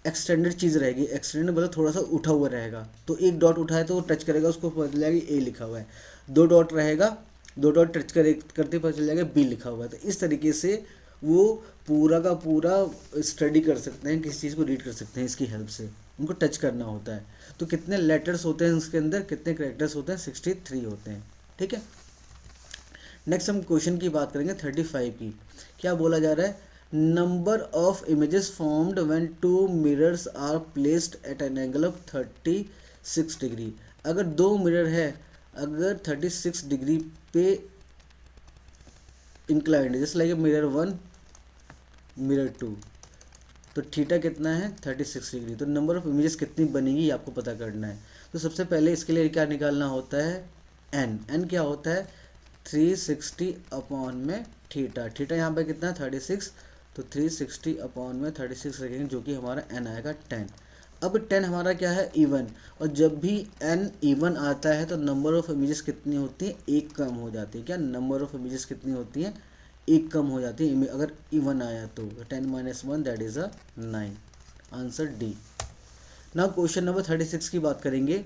Speaker 1: एक्सटेंडेड चीज़ रहेगी, एक्सटेंडेड मतलब थोड़ा सा उठा हुआ रहेगा। तो एक डॉट उठा है तो वो टच करेगा, उसको पता चल जाएगा ए लिखा हुआ है। दो डॉट रहेगा, दो डॉट टच करते पता चल जाएगा बी लिखा हुआ है। तो इस तरीके से वो पूरा का पूरा स्टडी कर सकते हैं, किसी चीज़ को रीड कर सकते हैं इसकी हेल्प से। उनको टच करना होता है। तो कितने लेटर्स होते हैं उसके अंदर, कितने करेक्टर्स होते हैं, 63 होते हैं, ठीक है। नेक्स्ट हम क्वेश्चन की बात करेंगे 35 की। क्या बोला जा रहा है, number of images formed when two mirrors are placed at an angle of 36 degree. अगर दो मिरर है, अगर 36 डिग्री पे इंक्लाइंड है, जैसे लाइक मिरर 1 मिरर 2, तो थीटा कितना है 36 डिग्री। तो नंबर ऑफ इमेजेस कितनी बनेगी ये आपको पता करना है। तो सबसे पहले इसके लिए क्या निकालना होता है, एन क्या होता है 360 अपॉन में थीटा। थीटा यहाँ पे कितना है 36, तो 360 अपॉन में 36 रखेंगे, जो कि हमारा एन आएगा 10। अब 10 हमारा क्या है इवन, और जब भी एन इवन आता है तो नंबर ऑफ इमेजेस कितनी होती है, एक कम हो जाती है। क्या नंबर ऑफ इमेजेस कितनी होती है, एक कम हो जाती है अगर इवन आया तो। 10 - 1 that is 9, answer d. Now question number 36 की बात करेंगे।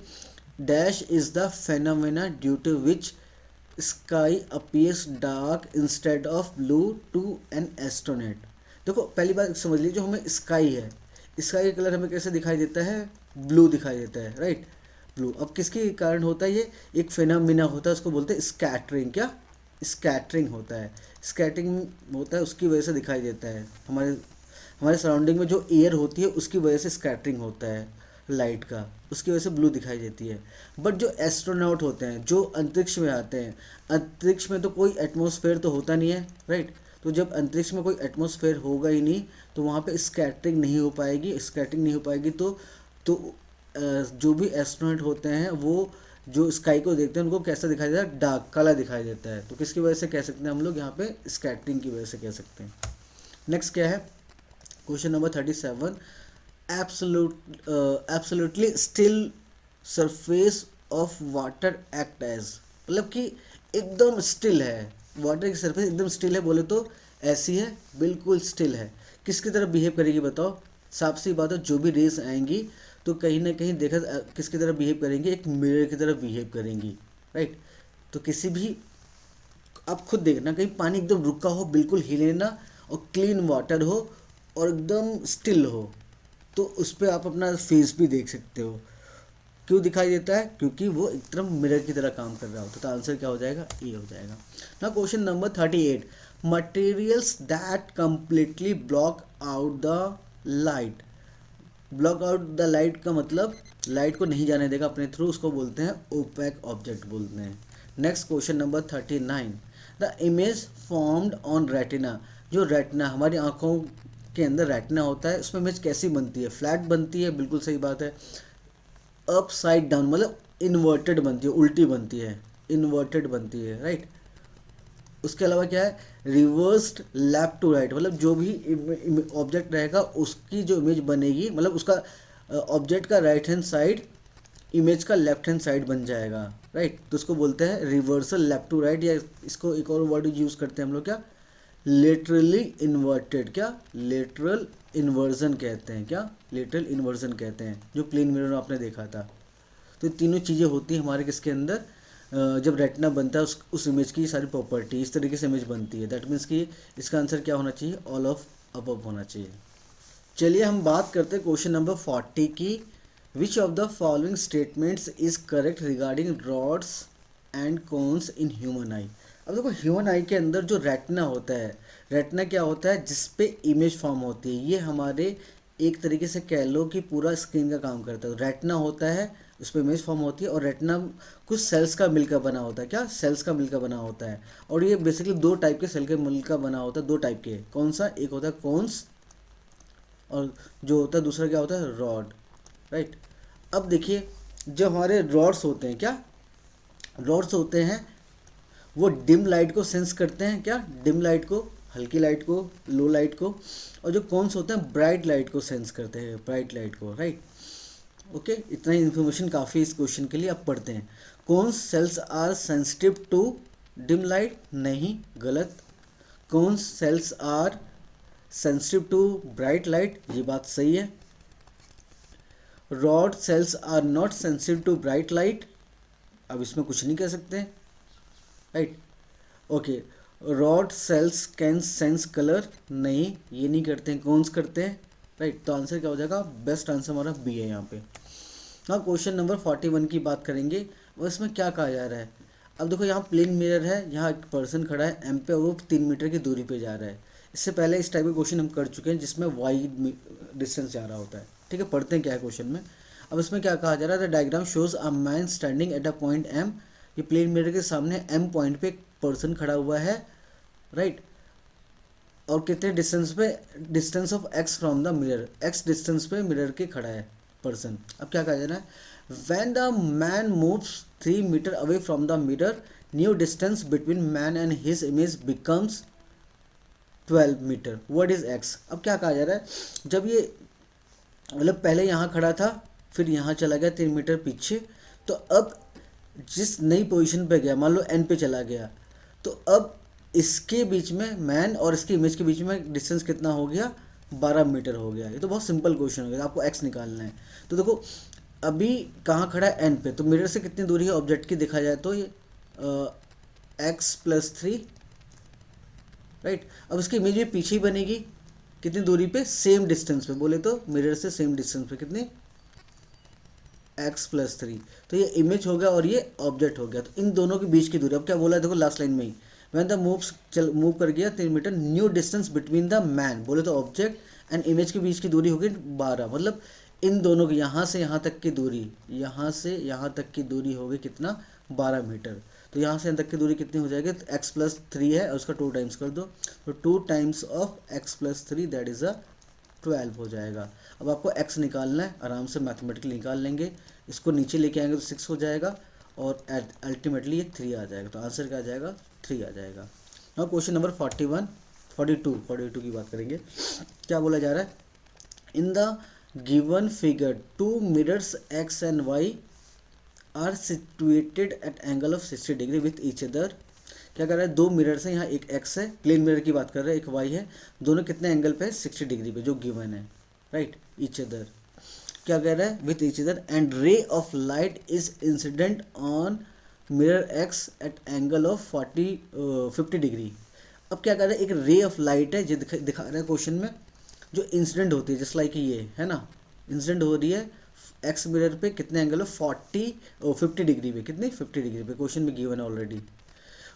Speaker 1: Dash is the phenomena due to which sky appears dark instead of blue to an astronaut. देखो पहली बात समझ लीजिए, जो हमें स्काई है, स्काई का कलर हमें कैसे दिखाई देता है, ब्लू दिखाई देता है, राइट, ब्लू। अब किसके कारण होता है ये, एक फेनोमेना होता है, उसको बोलते हैं स्कैटरिंग। क्या, स्कैटरिंग होता है, स्कैटरिंग होता है, उसकी वजह से दिखाई देता है। हमारे हमारे सराउंडिंग में जो एयर होती है उसकी वजह से स्कैटरिंग होता है लाइट का, उसकी वजह से ब्लू दिखाई देती है। बट जो एस्ट्रोनॉट होते हैं, जो अंतरिक्ष में आते हैं, अंतरिक्ष में तो कोई एटमॉस्फेयर तो होता नहीं है, राइट। तो जब अंतरिक्ष में कोई एटमॉस्फेयर होगा ही नहीं तो वहाँ पे स्कैटरिंग नहीं हो पाएगी। स्कैटरिंग नहीं हो पाएगी तो जो भी एस्ट्रोनॉट होते हैं वो जो स्काई को देखते हैं उनको कैसा दिखाई देता है, डार्क, काला दिखाई देता है। तो किसकी वजह से कह सकते हैं हम लोग, यहाँ पे स्कैटरिंग की वजह से कह सकते हैं। नेक्स्ट क्या है, question number 37। Absolutely still surface of water act as, मतलब कि एकदम स्टिल है, वाटर की सरफेस एकदम स्टिल है, बोले तो ऐसी है, बिल्कुल स्टिल है। किसकी तरह बिहेव करेगी बताओ, साफ सी बात है, जो भी रेस आएंगी तो कहीं ना कहीं देखा किसकी तरह बिहेव करेंगी, एक मिरर की तरह बिहेव करेंगी, राइट। तो किसी भी, आप खुद देखना, कहीं पानी एकदम रुका हो, बिल्कुल हिले ना, और क्लीन वाटर हो और एकदम स्टिल हो, तो उस पर आप अपना फेस भी देख सकते हो। क्यों दिखाई देता है, क्योंकि वो एकदम मिरर की तरह काम कर रहा होता है। तो आंसर क्या हो जाएगा, ए हो जाएगा। ना question number 38। Materials that completely block out the light. Block out the light का मतलब लाइट को नहीं जाने देगा अपने थ्रू, उसको बोलते हैं ओपेक ऑब्जेक्ट बोलते हैं। Next question number 39। The image formed on retina. जो रेटिना, हमारी आंखों के अंदर रेटिना होता है, उसमें इमेज कैसी बनती है, फ्लैट बनती है, बिल्कुल सही बात है। अपसाइड डाउन मतलब इन्वर्टेड बनती है, उल्टी बनती है, इन्वर्टेड बनती है, राइट। उसके अलावा क्या है, रिवर्स्ड लेफ्ट टू राइट, मतलब जो भी ऑब्जेक्ट रहेगा उसकी जो इमेज बनेगी, मतलब उसका ऑब्जेक्ट का राइट हैंड साइड इमेज का लेफ्ट हैंड साइड बन जाएगा, राइट। तो उसको बोलते हैं रिवर्सल लेफ्ट टू राइट, या इसको एक और वर्ड यूज़ करते हैं हम लोग, क्या, लेटरली इन्वर्टेड, क्या लेटरल इन्वर्जन कहते हैं, क्या लेटरल इन्वर्जन कहते हैं, जो प्लेन मिरर आपने देखा था। तो तीनों चीज़ें होती हैं हमारे किसके अंदर, जब रेटिना बनता है उस इमेज की सारी प्रॉपर्टी इस तरीके से इमेज बनती है। दैट मीन्स कि इसका आंसर क्या होना चाहिए, ऑल ऑफ अबव होना चाहिए। चलिए हम बात करते हैं क्वेश्चन नंबर 40 की। Which of the following statements is correct regarding rods and cones in human eye. अब देखो ह्यूमन आई के अंदर जो रेटिना होता है, रेटिना क्या होता है, जिस पे इमेज फॉर्म होती है। ये हमारे एक तरीके से कह लो कि पूरा स्क्रीन का काम करता है। रेटिना होता है, उस पर इमेज फॉर्म होती है, और रेटिना कुछ सेल्स का मिलकर बना होता है। क्या, सेल्स का मिलकर बना होता है। और ये बेसिकली दो टाइप के सेल के मिलकर बना होता है, दो टाइप के। कौन सा, एक होता है कोन्स, और जो होता है दूसरा क्या होता है, रॉड, राइट। अब देखिए जो हमारे रॉड्स होते हैं, क्या रॉड्स होते हैं, वो डिम लाइट को सेंस करते हैं। क्या, डिम लाइट को, हल्की लाइट को, लो लाइट को। और जो कॉन्स होते हैं ब्राइट लाइट को सेंस करते हैं, ब्राइट लाइट को, राइट। ओके, इतना ही इन्फॉर्मेशन काफ़ी इस क्वेश्चन के लिए। अब पढ़ते हैं। Cone cells are sensitive to dim light, नहीं, गलत। Cone cells are sensitive to bright light, ये बात सही है। Rod cells are not sensitive to bright light, अब इसमें कुछ नहीं कह सकते, right. Okay, rod cells can sense colour, नहीं, ये नहीं करते हैं, कौन करते हैं, राइट। तो आंसर क्या हो जाएगा, बेस्ट आंसर हमारा बी है यहाँ पे। हाँ, क्वेश्चन नंबर 41 की बात करेंगे, और इसमें क्या कहा जा रहा है। अब देखो यहाँ प्लेन मिरर है, यहाँ एक पर्सन खड़ा है एम पे, और वो 3 मीटर की दूरी पे जा रहा है। इससे पहले इस टाइप के क्वेश्चन हम कर चुके हैं जिसमें वाइड डिस्टेंस जा रहा होता है, ठीक है। पढ़ते हैं क्या है क्वेश्चन में। अब इसमें क्या कहा जा रहा है, the diagram shows a man standing at a point m. ये प्लेन मिरर के सामने एम पॉइंट पे एक पर्सन खड़ा हुआ है, राइट। और कितने डिस्टेंस पे, distance of x from the mirror, x distance पे मिरर के खड़ा है पर्सन। अब क्या कहा जा रहा है, when the man moves 3 metre away from the mirror, new distance between man and his image becomes 12 metre, what is x. अब क्या कहा जा रहा है, जब ये मतलब पहले यहाँ खड़ा था, फिर यहाँ चला गया 3 मीटर पीछे, तो अब जिस नई पोजीशन पे गया, मान लो एन पे चला गया, तो अब इसके बीच में, मैन और इसकी इमेज के बीच में डिस्टेंस कितना हो गया, 12 मीटर हो गया। ये तो बहुत सिंपल क्वेश्चन हो गया, आपको एक्स निकालना है। तो देखो अभी कहाँ खड़ा है, एन पे, तो मिरर से कितनी दूरी है ऑब्जेक्ट की देखा जाए तो ये x+3, राइट। अब इसकी इमेज भी पीछे ही बनेगी, कितनी दूरी पे, सेम डिस्टेंस पे, बोले तो मिरर से सेम डिस्टेंस पे, कितने, x+3। तो ये इमेज हो गया और ये ऑब्जेक्ट हो गया। तो इन दोनों के बीच की दूरी, अब क्या बोला है देखो लास्ट लाइन में ही, व्हेन द मूव कर गया 3 metre, new distance between the man, बोले तो ऑब्जेक्ट एंड इमेज के बीच की दूरी होगी 12। मतलब इन दोनों की यहाँ से यहाँ तक की दूरी, यहाँ से यहाँ तक की दूरी होगी कितना, 12 मीटर। तो यहाँ से यहाँ तक की दूरी कितनी हो जाएगी, तो x+3 है और उसका 2 टाइम्स कर दो, तो 2 times of x+3 that is a 12 हो जाएगा। अब आपको x निकालना है, आराम से मैथमेटिकली निकाल लेंगे, इसको नीचे लेके आएंगे तो 6 हो जाएगा, और अल्टीमेटली ये 3 आ जाएगा। तो आंसर क्या आ जाएगा, 3 आ जाएगा। अब क्वेश्चन नंबर 42 की बात करेंगे। क्या बोला जा रहा है, in the given figure 2 mirrors x and y are situated at angle of 60 degree with each other. क्या कर रहा है, 2 मिरर्स हैं, यहाँ एक x है, प्लेन मिरर की बात कर रहे हैं, एक y है, दोनों कितने एंगल पे है, 60 डिग्री पे, जो गिवन है, राइट। ईच अदर क्या कह रहा है, with each other, and ray of light is incident on mirror x at angle of 50 degree. अब क्या कर रहा है, एक रे ऑफ लाइट है, जो दिखा रहा है क्वेश्चन में, जो इंसिडेंट होती है, जस्ट लाइक ये है ना, इंसिडेंट हो रही है एक्स मिरर पे, कितने एंगल ऑफ 50 डिग्री पे, कितने 50 डिग्री पे, क्वेश्चन में गिवन है ऑलरेडी।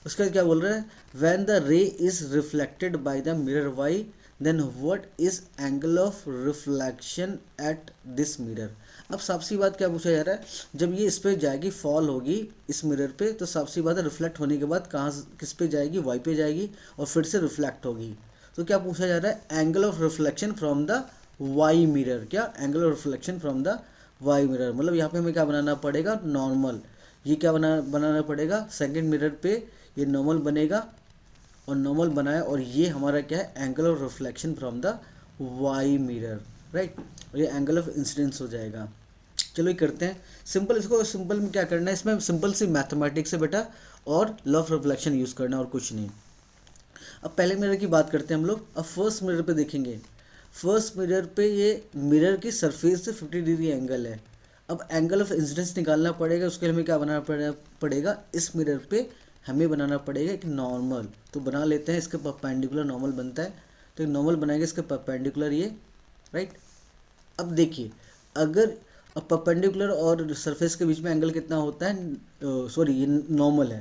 Speaker 1: उसके बाद क्या बोल रहा है, when the ray is reflected by the mirror y, then what is angle of reflection at this mirror. अब साफ सी बात क्या पूछा जा रहा है, जब ये इस पे जाएगी, फॉल होगी इस मिरर पे, तो साफ सी बात है, रिफ्लेक्ट होने के बाद कहाँ किस पे जाएगी, वाई पे जाएगी, और फिर से रिफ्लेक्ट होगी। तो क्या पूछा जा रहा है, angle of reflection from the Y mirror. क्या, angle of reflection from the Y mirror, मतलब यहाँ पे हमें क्या बनाना पड़ेगा, नॉर्मल। ये क्या बनाना पड़ेगा, सेकेंड मिरर पे ये नॉर्मल बनेगा, और नॉर्मल बनाया, और ये हमारा क्या है, angle of reflection from the Y mirror, right. और ये एंगल ऑफ इंसिडेंस हो जाएगा। चलो ये करते हैं सिंपल, इसको सिंपल में क्या करना है, इसमें सिंपल सी मैथमेटिक्स है बेटा, और लॉ ऑफ रिफ्लेक्शन यूज़ करना, और कुछ नहीं। अब पहले मिरर की बात करते हैं हम लोग। अब फर्स्ट मिरर पे देखेंगे, फर्स्ट मिरर पे ये मिरर की सरफेस से 50 डिग्री एंगल है। अब एंगल ऑफ इंसिडेंस निकालना पड़ेगा, उसके लिए हमें क्या बनाना पड़ेगा, इस मिरर पे हमें बनाना पड़ेगा एक नॉर्मल। तो बना लेते हैं, इसके परपेंडिकुलर नॉर्मल बनता है, तो एक नॉर्मल बनाएंगे इसके परपेंडिकुलर ये, राइट। अब देखिए, अगर परपेंडिकुलर और सरफेस के बीच में एंगल कितना होता है, सॉरी ये नॉर्मल है,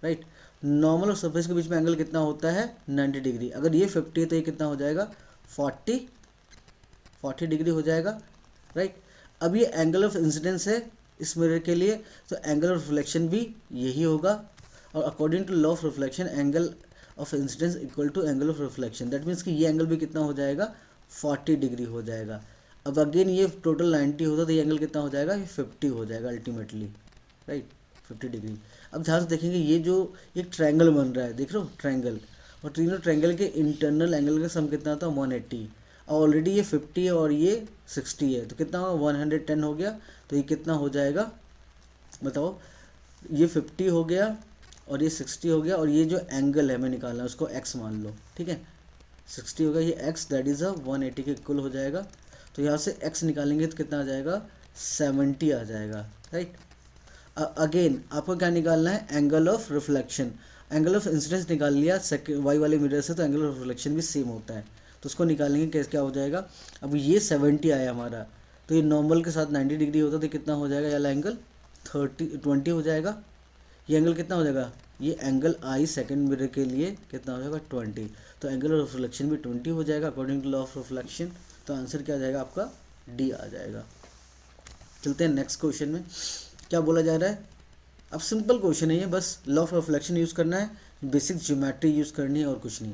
Speaker 1: राइट। नॉर्मल और सरफेस के बीच में एंगल कितना होता है 90 डिग्री। अगर ये 50 है तो ये कितना हो जाएगा 40 डिग्री हो जाएगा, राइट। अब ये एंगल ऑफ इंसिडेंस है इस मिरर के लिए, तो एंगल ऑफ रिफ्लेक्शन भी यही होगा। और according to law of reflection angle of incidence equal to angle of reflection, that means कि ये एंगल भी कितना हो जाएगा 40 डिग्री हो जाएगा। अब अगेन ये टोटल 90 होता तो ये एंगल कितना हो जाएगा, ये 50 हो जाएगा अल्टीमेटली, राइट, 50 डिग्री। अब ध्यान से देखेंगे, ये जो एक ट्रायंगल बन रहा है, देख रहे हो ट्रायंगल, और तीनों ट्रायंगल के इंटरनल एंगल का सम कितना था 180। और ऑलरेडी ये 50 है और ये 60 है, तो कितना हुआ 110 हो गया। तो ये कितना हो जाएगा बताओ, ये 50 हो गया और ये 60 हो गया, और ये जो एंगल है हमें निकालना है उसको x मान लो, ठीक है। 60 हो गया, ये x दैट इज़ 180 के इक्वल हो जाएगा। तो यहाँ से x निकालेंगे तो कितना आ जाएगा 70 आ जाएगा, राइट। अगेन आपको क्या निकालना है, angle of reflection. Angle of incidence निकाल लिया वाई वाले मिरर से, तो एंगल ऑफ रिफ्लेक्शन भी सेम होता है, तो उसको निकालेंगे कैसे, क्या हो जाएगा। अब ये 70 आया हमारा, तो ये नॉर्मल के साथ 90 डिग्री होता तो कितना हो जाएगा, वाला एंगल 20 हो जाएगा। ये एंगल कितना हो जाएगा, ये एंगल आई सेकंड मिरर के लिए कितना हो जाएगा 20। तो एंगल ऑफ रिफ्लेक्शन भी 20 हो जाएगा according to law of reflection. तो आंसर क्या आ जाएगा आपका, डी आ जाएगा। चलते हैं नेक्स्ट क्वेश्चन में, क्या बोला जा रहा है। अब सिंपल क्वेश्चन है ये, बस लॉ ऑफ रिफ्लेक्शन यूज़ करना है, बेसिक ज्योमेट्री यूज़ करनी है और कुछ नहीं।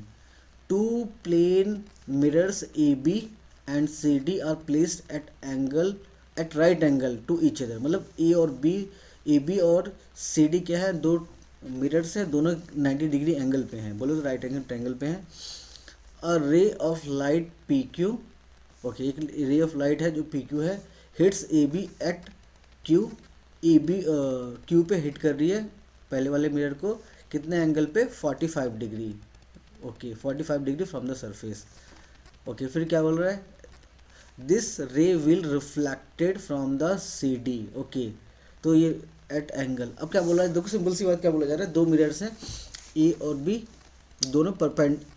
Speaker 1: Two plane mirrors a b and c d are placed at right angle to each other. मतलब ए बी और सी डी क्या है, दो मिरर्स हैं, दोनों 90 डिग्री एंगल पे हैं, बोलो तो राइट एंगल ट्रायंगल पे हैं। A ray of light P Q, okay, एक रे ऑफ लाइट है जो पी क्यू है, hits A B at Q, A B Q पे हिट कर रही है पहले वाले मिरर को, कितने एंगल पे 45 degree, okay 45 degree from the surface. Okay, फिर क्या बोल रहा है, this ray will reflected from the C d, okay. तो ये एट एंगल, अब क्या बोला है देखो, सिंपल सी बात क्या बोला जा रहा है, दो मिरर्स हैं ए और बी, दोनों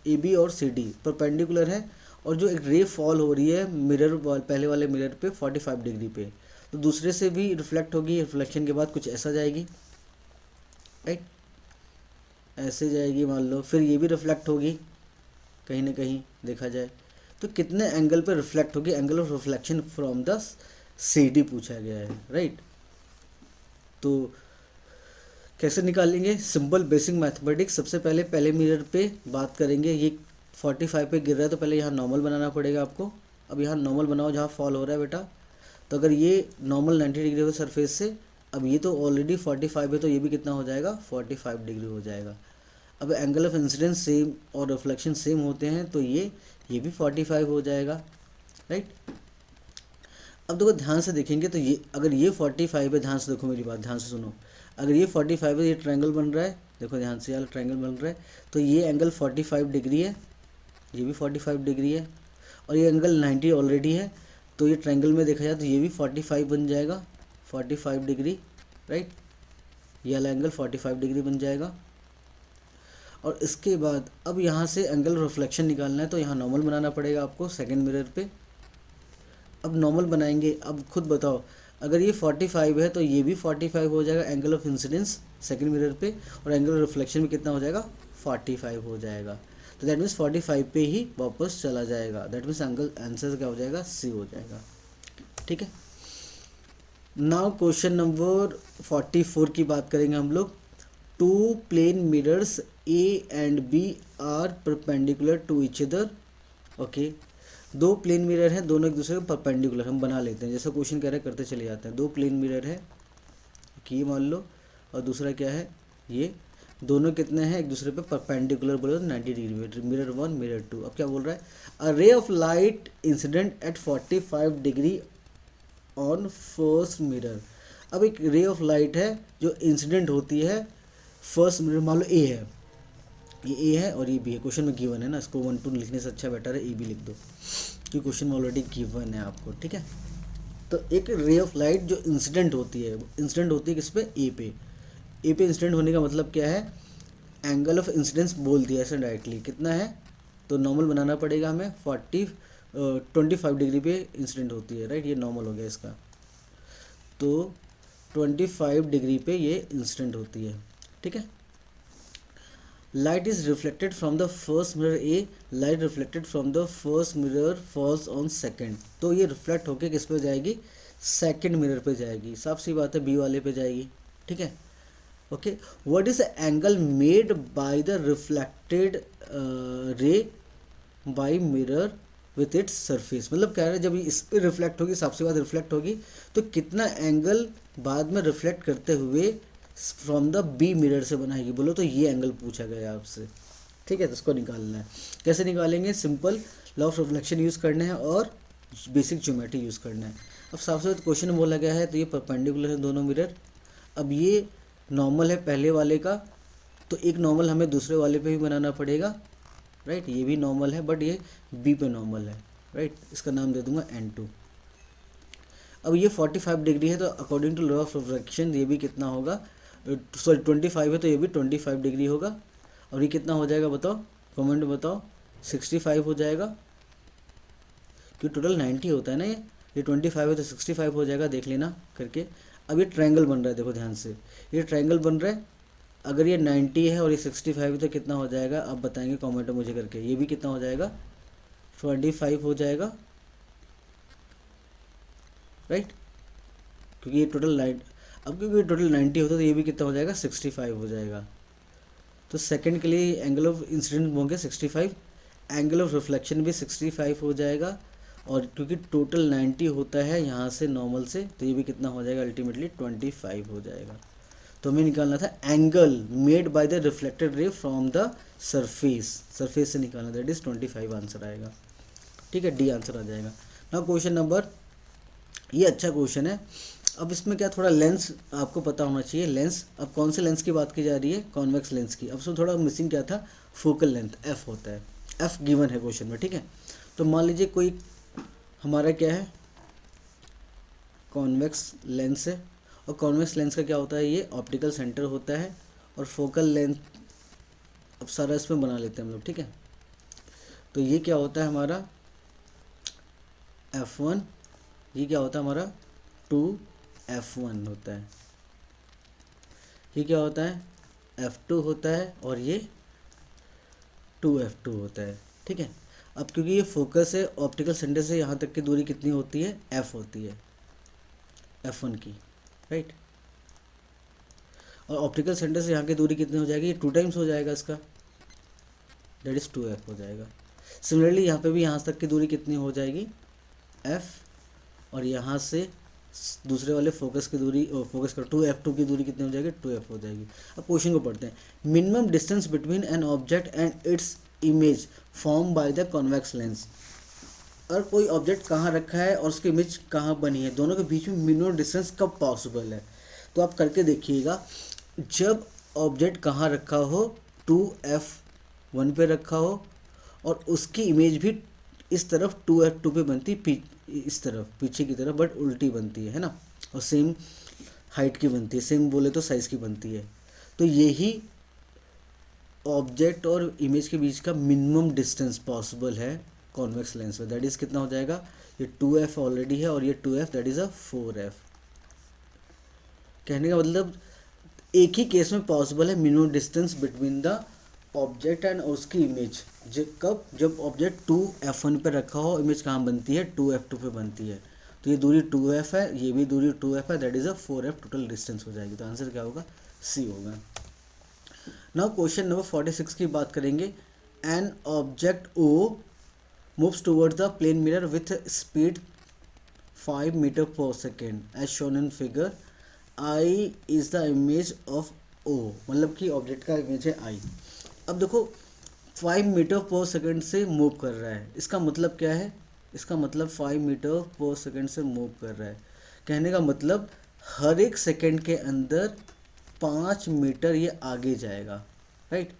Speaker 1: ए बी और सी डी परपेंडिकुलर है, और जो एक रे फॉल हो रही है मिरर पहले वाले मिरर पे 45 डिग्री पे, तो दूसरे से भी रिफ्लेक्ट होगी, रिफ्लेक्शन के बाद कुछ ऐसा जाएगी, राइट, ऐसे जाएगी मान लो, फिर ये भी रिफ्लेक्ट होगी कहीं ना कहीं देखा जाए, तो कितने एंगल पे रिफ्लेक्ट होगी, angle of reflection from the C D पूछा गया है, राइट। तो कैसे निकालेंगे, सिंपल बेसिक मैथमेटिक्स। सबसे पहले पहले मिरर पे बात करेंगे, ये 45 पे गिर रहा है तो पहले यहाँ नॉर्मल बनाना पड़ेगा आपको। अब यहाँ नॉर्मल बनाओ जहाँ फॉल हो रहा है बेटा, तो अगर ये नॉर्मल 90 डिग्री हो सरफेस से, अब ये तो ऑलरेडी 45 है तो ये भी कितना हो जाएगा 45 डिग्री हो जाएगा। अब एंगल ऑफ इंसिडेंस सेम और रिफ्लेक्शन सेम होते हैं तो ये भी 45 हो जाएगा, राइट। अब देखो ध्यान से देखेंगे तो ये अगर ये 45 है, ध्यान से देखो मेरी बात, ध्यान से सुनो, अगर ये 45 है, ये ट्रायंगल बन रहा है, देखो ध्यान से यार ट्रायंगल बन रहा है, तो ये एंगल 45 डिग्री है, ये भी 45 डिग्री है, और ये एंगल 90 ऑलरेडी है, तो ये ट्रायंगल में देखा जाए तो ये भी 45 बन जाएगा, 45 डिग्री, राइट, ये वाला एंगल 45 डिग्री बन जाएगा। और इसके बाद अब यहाँ से एंगल रिफ्लेक्शन निकालना है, तो यहाँ नॉर्मल बनाना पड़ेगा आपको सेकेंड मिरर पे। अब नॉर्मल बनाएंगे, अब खुद बताओ, अगर ये 45 है तो ये भी 45 हो जाएगा angle of incidence second mirror पे, और एंगल ऑफ रिफ्लेक्शन में कितना हो जाएगा 45 हो जाएगा, तो दैट मीन्स 45 पे ही वापस चला जाएगा, दैट मीन्स एंगल आंसर क्या हो जाएगा सी हो जाएगा, ठीक है। नाउ क्वेश्चन नंबर 44 की बात करेंगे हम लोग। Two plane mirrors A and B are perpendicular to each other, okay. दो प्लेन मिरर हैं, दोनों एक दूसरे के परपेंडिकुलर, हम बना लेते हैं, जैसा क्वेश्चन कह रहा है करते चले जाते हैं। दो प्लेन मिरर है कि मान लो, और दूसरा क्या है, ये दोनों कितने हैं एक दूसरे पे परपेंडिकुलर, बोले तो 90 डिग्री, मिरर 1 मिरर 2। अब क्या बोल रहा है, a ray of light incident at 45 degree on first mirror. अब एक रे ऑफ लाइट है जो इंसिडेंट होती है फर्स्ट मिरर, मान लो ए है, ये ए है और ये बी है, क्वेश्चन में गिवन है ना, इसको 1 2 लिखने से अच्छा बेटर है ए बी लिख दो। क्योंकि क्वेश्चन में ऑलरेडी गिवन है आपको, ठीक है। तो एक रे ऑफ लाइट जो इंसिडेंट होती है, इंसिडेंट होती है किस पे, ए पे। ए पे इंसिडेंट होने का मतलब क्या है, एंगल ऑफ इंसिडेंस बोल दिया ऐसे डायरेक्टली, कितना है, तो नॉर्मल बनाना पड़ेगा हमें, 25 डिग्री पे इंसिडेंट होती है, राइट, ये नॉर्मल हो गया इसका। तो 25 डिग्री पे ये इंसिडेंट होती है, ठीक है। Light is reflected from the first mirror A, light reflected from the first mirror falls on second, तो ये रिफ्लेक्ट होके किस पे जाएगी, सेकंड मिरर पे जाएगी, साफ सी बात है, बी वाले पे जाएगी, ठीक है। Okay, what is the angle made by the reflected ray by mirror with its surface, मतलब कह रहे हैं जब इस पे रिफ्लेक्ट होगी, साफ सी बात रिफ्लेक्ट होगी, तो कितना एंगल बाद में रिफ्लेक्ट करते हुए फ्रॉम द बी मिरर से बनाएगी, बोलो तो ये एंगल पूछा गया है आपसे, ठीक है। तो इसको निकालना है, कैसे निकालेंगे, simple law of reflection use करना है और बेसिक ज्योमेट्री यूज़ करना है। अब साफ साफ क्वेश्चन में बोला गया है, तो ये परपेंडिकुलर है दोनों मिरर, अब ये नॉर्मल है पहले वाले का, तो एक नॉर्मल हमें दूसरे वाले पे भी बनाना पड़ेगा, राइट, ये भी नॉर्मल है बट ये बी पे नॉर्मल है, राइट, इसका नाम दे दूंगा N2। अब ये 45 डिग्री है, तो according to law of reflection ये भी कितना होगा, सॉरी 25 है तो ये भी 25 डिग्री होगा, और ये कितना हो जाएगा बताओ, कमेंट में बताओ, 65 हो जाएगा, क्योंकि टोटल 90 होता है ना, ये 25 है तो 65 हो जाएगा, देख लेना करके। अब ये ट्रायंगल बन रहा है, देखो ध्यान से, ये ट्रायंगल बन रहा है, अगर ये 90 है और ये 65 है तो कितना हो जाएगा, आप बताएंगे कमेंट में मुझे करके, ये भी कितना हो जाएगा, 25 हो जाएगा, राइट, क्योंकि ये टोटल 90, अब क्योंकि टोटल 90 होता है तो ये भी कितना हो जाएगा, 65 हो जाएगा। तो सेकंड के लिए एंगल ऑफ इंसिडेंट होंगे 65, एंगल ऑफ रिफ्लेक्शन भी 65 हो जाएगा, और क्योंकि टोटल 90 होता है यहाँ से नॉर्मल से, तो ये भी कितना हो जाएगा, अल्टीमेटली 25 हो जाएगा। तो हमें निकालना था angle made by the reflected रे फ्रॉम द सरफेस, सरफेस से निकालना, दैट इज 25 आंसर आएगा, ठीक है, डी आंसर आ जाएगा। नाउ क्वेश्चन नंबर, ये अच्छा क्वेश्चन है। अब इसमें क्या, थोड़ा लेंस आपको पता होना चाहिए, लेंस, अब कौन से लेंस की बात की जा रही है, कॉन्वेक्स लेंस की। अब उसमें थोड़ा मिसिंग क्या था, फोकल लेंथ एफ होता है, एफ गिवन है क्वेश्चन में, ठीक है। तो मान लीजिए कोई हमारा क्या है, कॉन्वेक्स लेंस है, और कॉन्वेक्स लेंस का क्या होता है, ये ऑप्टिकल सेंटर होता है, और फोकल लेंथ, अब सारा इसमें बना लेते हैं हम लोग, ठीक है। तो ये क्या होता है हमारा F1, ये क्या होता है हमारा 2F1 होता है, ये क्या होता है F2 होता है, और ये 2F2 होता है, ठीक है। अब क्योंकि ये फोकस है, ऑप्टिकल सेंटर से यहाँ तक की दूरी कितनी होती है, F होती है, F1 की, राइट, और ऑप्टिकल सेंटर से यहाँ की दूरी कितनी हो जाएगी, ये 2 टाइम्स हो जाएगा इसका, दैट इज़ 2F हो जाएगा। सिमिलरली यहाँ पे भी यहाँ तक की दूरी कितनी हो जाएगी, F, और यहाँ से दूसरे वाले फोकस की दूरी, फोकस का 2F2 की दूरी कितनी हो जाएगी, 2F हो जाएगी। अब क्वेश्चन को पढ़ते हैं, minimum distance between an object and its image form by the convex lens, और कोई ऑब्जेक्ट कहाँ रखा है और उसकी इमेज कहाँ बनी है, दोनों के बीच में मिनिमम डिस्टेंस कब पॉसिबल है। तो आप करके देखिएगा, जब ऑब्जेक्ट कहाँ रखा हो, 2F1 पे रखा हो, और उसकी इमेज भी इस तरफ 2F2 पे बनती, इस तरफ पीछे की तरफ, बट उल्टी बनती है ना, और सेम हाइट की बनती है, सेम बोले तो साइज़ की बनती है। तो यही ऑब्जेक्ट और इमेज के बीच का मिनिमम डिस्टेंस पॉसिबल है कॉन्वेक्स लेंस में, दैट इज़ कितना हो जाएगा, ये 2F ऑलरेडी है, और ये 2F, that is a 4F। कहने का मतलब एक ही केस में पॉसिबल है minimum distance between the object and उसकी इमेज, कब, जब ऑब्जेक्ट 2F1 पे रखा हो, इमेज कहाँ बनती है, 2F2 पे बनती है। तो ये दूरी 2F है, ये भी दूरी 2F है, that is a 4F total distance हो जाएगी। तो आंसर क्या होगा, सी होगा। नाउ क्वेश्चन नंबर 46 की बात करेंगे, an object O moves towards the plane mirror with speed 5 meter per second as shown in figure, I is the image of O, मतलब कि ऑब्जेक्ट का इमेज है I। अब देखो 5 मीटर पर सेकंड से मूव कर रहा है, इसका मतलब क्या है, इसका मतलब 5 मीटर पर सेकंड से मूव कर रहा है, कहने का मतलब हर एक सेकंड के अंदर 5 मीटर ये आगे जाएगा, राइट,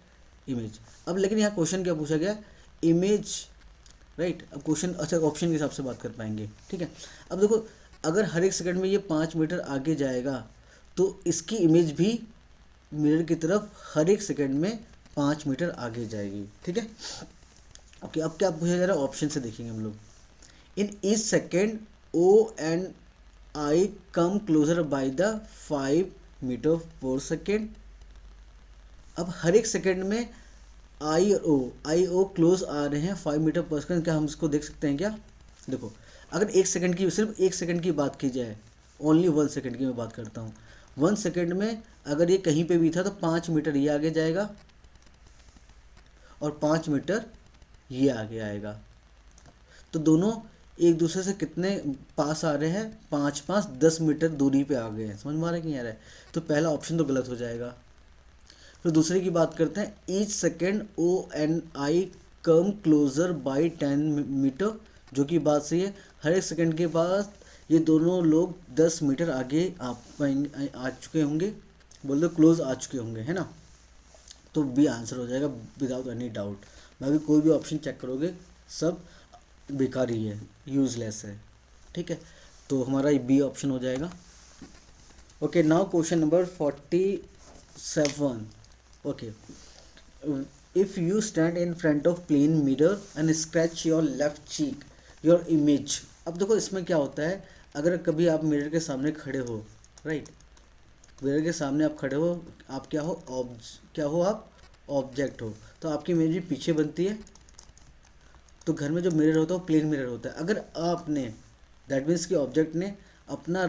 Speaker 1: इमेज। अब लेकिन यहाँ क्वेश्चन क्या पूछा गया, इमेज राइट। अब क्वेश्चन अच्छा ऑप्शन के हिसाब से बात कर पाएंगे, ठीक है। अब देखो, अगर हर एक सेकंड में ये 5 मीटर आगे जाएगा तो इसकी इमेज भी मिरर की तरफ हर एक सेकंड में 5 मीटर आगे जाएगी, ठीक है। ओके, अब क्या पूछा जा रहा है ऑप्शन से देखेंगे हम लोग। In each second O and I come closer by the 5 metre per second. अब हर एक सेकेंड में आई ओ क्लोज आ रहे हैं 5 मीटर पर सेकेंड। क्या हम इसको देख सकते हैं क्या? देखो, अगर एक सेकंड की, सिर्फ एक सेकंड की बात की जाए, ओनली 1 सेकंड की मैं बात करता हूँ, 1 सेकंड में अगर ये कहीं पे भी था तो 5 मीटर ये आगे जाएगा और 5 मीटर ये आगे आएगा। तो दोनों एक दूसरे से कितने पास आ रहे हैं? 5 5 10 मीटर दूरी पे आ गए हैं। समझ में आ रहा है कि नहीं आ रहा है? तो पहला ऑप्शन तो गलत हो जाएगा। फिर दूसरे की बात करते हैं, each second O and I come closer by 10 metre, जो कि बात सही है। हर एक सेकेंड के बाद ये दोनों लोग 10 मीटर आगे आ चुके होंगे, बोल दो क्लोज आ चुके होंगे, है ना। तो बी आंसर हो जाएगा विदाउट एनी डाउट। बाकी कोई भी ऑप्शन चेक करोगे सब बेकार ही है, यूजलेस है, ठीक है। तो हमारा बी ऑप्शन हो जाएगा। Okay, now question number 47। Okay, if you stand in front of plane mirror and scratch your left cheek your image. अब देखो इसमें क्या होता है, अगर कभी आप मिरर के सामने खड़े हो, राइट, मिरर के सामने आप खड़े हो, आप क्या हो? आप ऑब्जेक्ट हो, तो आपकी इमेज भी पीछे बनती है। तो घर में जो मिरर होता है वो प्लेन मिरर होता है। अगर आपने, दैट मीन्स कि ऑब्जेक्ट ने अपना,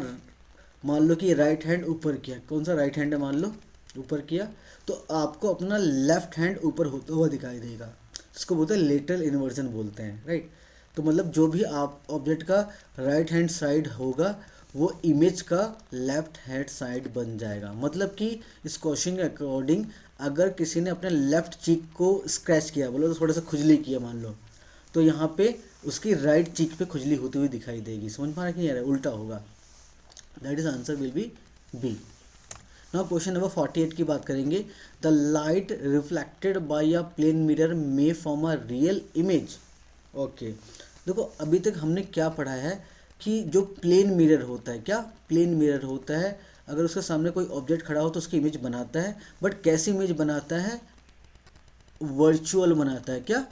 Speaker 1: मान लो कि राइट हैंड ऊपर किया, कौन सा राइट हैंड है मान लो, ऊपर किया, तो आपको अपना लेफ्ट हैंड ऊपर होता हुआ दिखाई देगा। इसको बोलते हैं लेटरल इन्वर्जन बोलते हैं, राइट। तो मतलब जो भी आप ऑब्जेक्ट का राइट हैंड साइड होगा वो इमेज का लेफ्ट हैंड साइड बन जाएगा। मतलब कि इस क्वेश्चन के अकॉर्डिंग अगर किसी ने अपने लेफ्ट चीक को स्क्रैच किया, बोलो तो थोड़ा सा खुजली किया मान लो, तो यहाँ पे उसकी राइट चीक पे खुजली होती हुई दिखाई देगी। समझ पा रहे कि नहीं आ रहा है? उल्टा होगा। That is answer will be B. Now question number 48 की बात करेंगे। The light reflected by a plane mirror may form a real image. Okay, देखो अभी तक हमने क्या पढ़ा है कि जो प्लेन मिरर होता है, क्या प्लेन मिरर होता है, अगर उसके सामने कोई ऑब्जेक्ट खड़ा हो तो उसकी इमेज बनाता है। बट कैसी इमेज बनाता है? वर्चुअल बनाता है। क्या?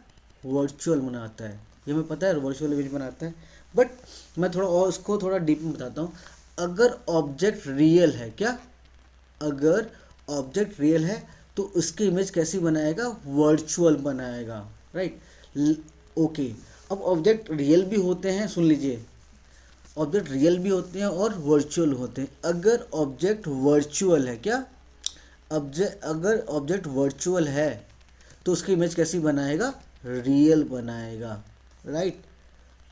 Speaker 1: वर्चुअल बनाता है, ये हमें पता है, वर्चुअल इमेज बनाता है। बट मैं थोड़ा और उसको थोड़ा डीप में बताता हूँ। अगर ऑब्जेक्ट रियल है, क्या? अगर ऑब्जेक्ट रियल है तो उसकी इमेज कैसी बनाएगा? वर्चुअल बनाएगा, राइट। ओके, अब ऑब्जेक्ट रियल भी होते हैं, सुन लीजिए, ऑब्जेक्ट रियल भी होते हैं और वर्चुअल होते हैं। अगर ऑब्जेक्ट वर्चुअल है, क्या? अगर ऑब्जेक्ट वर्चुअल है तो उसकी इमेज कैसी बनाएगा? रियल बनाएगा, राइट।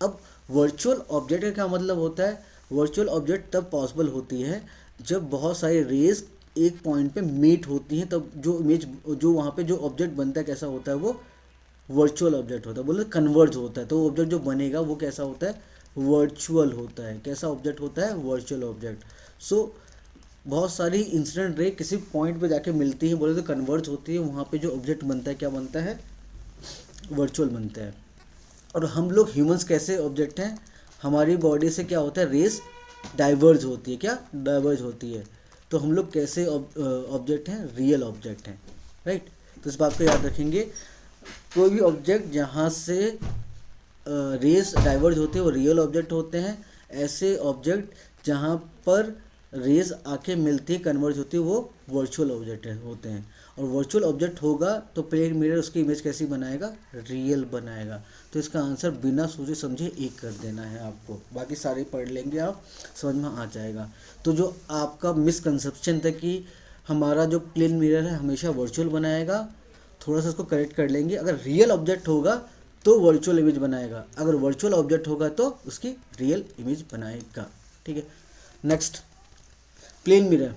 Speaker 1: अब वर्चुअल ऑब्जेक्ट का क्या मतलब होता है? वर्चुअल ऑब्जेक्ट तब पॉसिबल होती है जब बहुत सारी रेज एक पॉइंट पे मीट होती हैं, तब जो इमेज, जो वहाँ पे जो ऑब्जेक्ट बनता है कैसा होता है? वो वर्चुअल ऑब्जेक्ट होता है, बोले कन्वर्ज होता है। तो ऑब्जेक्ट जो बनेगा वो कैसा होता है? वर्चुअल होता है। कैसा ऑब्जेक्ट होता है? Virtual object. सो बहुत सारी इंसिडेंट रे किसी पॉइंट पे जाके मिलती है, बोले तो कन्वर्ज होती है, वहाँ पे जो ऑब्जेक्ट बनता है क्या बनता है? वर्चुअल बनता है। और हम लोग ह्यूमंस कैसे ऑब्जेक्ट हैं? हमारी बॉडी से क्या होता है? रेस डाइवर्ज होती है। क्या? डाइवर्ज होती है। तो हम लोग कैसे ऑब्जेक्ट हैं? रियल ऑब्जेक्ट हैं, राइट। तो इस बात को याद रखेंगे। कोई भी ऑब्जेक्ट जहाँ से रेस डाइवर्ज होते हैं वो रियल ऑब्जेक्ट होते हैं। ऐसे ऑब्जेक्ट जहाँ पर रेज आके मिलती है, कन्वर्ज होती है, वो वर्चुअल ऑब्जेक्ट होते हैं। और वर्चुअल ऑब्जेक्ट होगा तो प्लेन मिरर उसकी इमेज कैसी बनाएगा? रियल बनाएगा। तो इसका आंसर बिना सोचे समझे एक कर देना है आपको, बाकी सारे पढ़ लेंगे आप, समझ में आ जाएगा। तो जो आपका मिसकंसेप्शन था कि हमारा जो प्लेन मिरर है हमेशा वर्चुअल बनाएगा, थोड़ा सा उसको करेक्ट कर लेंगे। अगर रियल ऑब्जेक्ट होगा तो वर्चुअल इमेज बनाएगा, अगर वर्चुअल ऑब्जेक्ट होगा तो उसकी रियल इमेज बनाएगा, ठीक है। Next, plane mirror.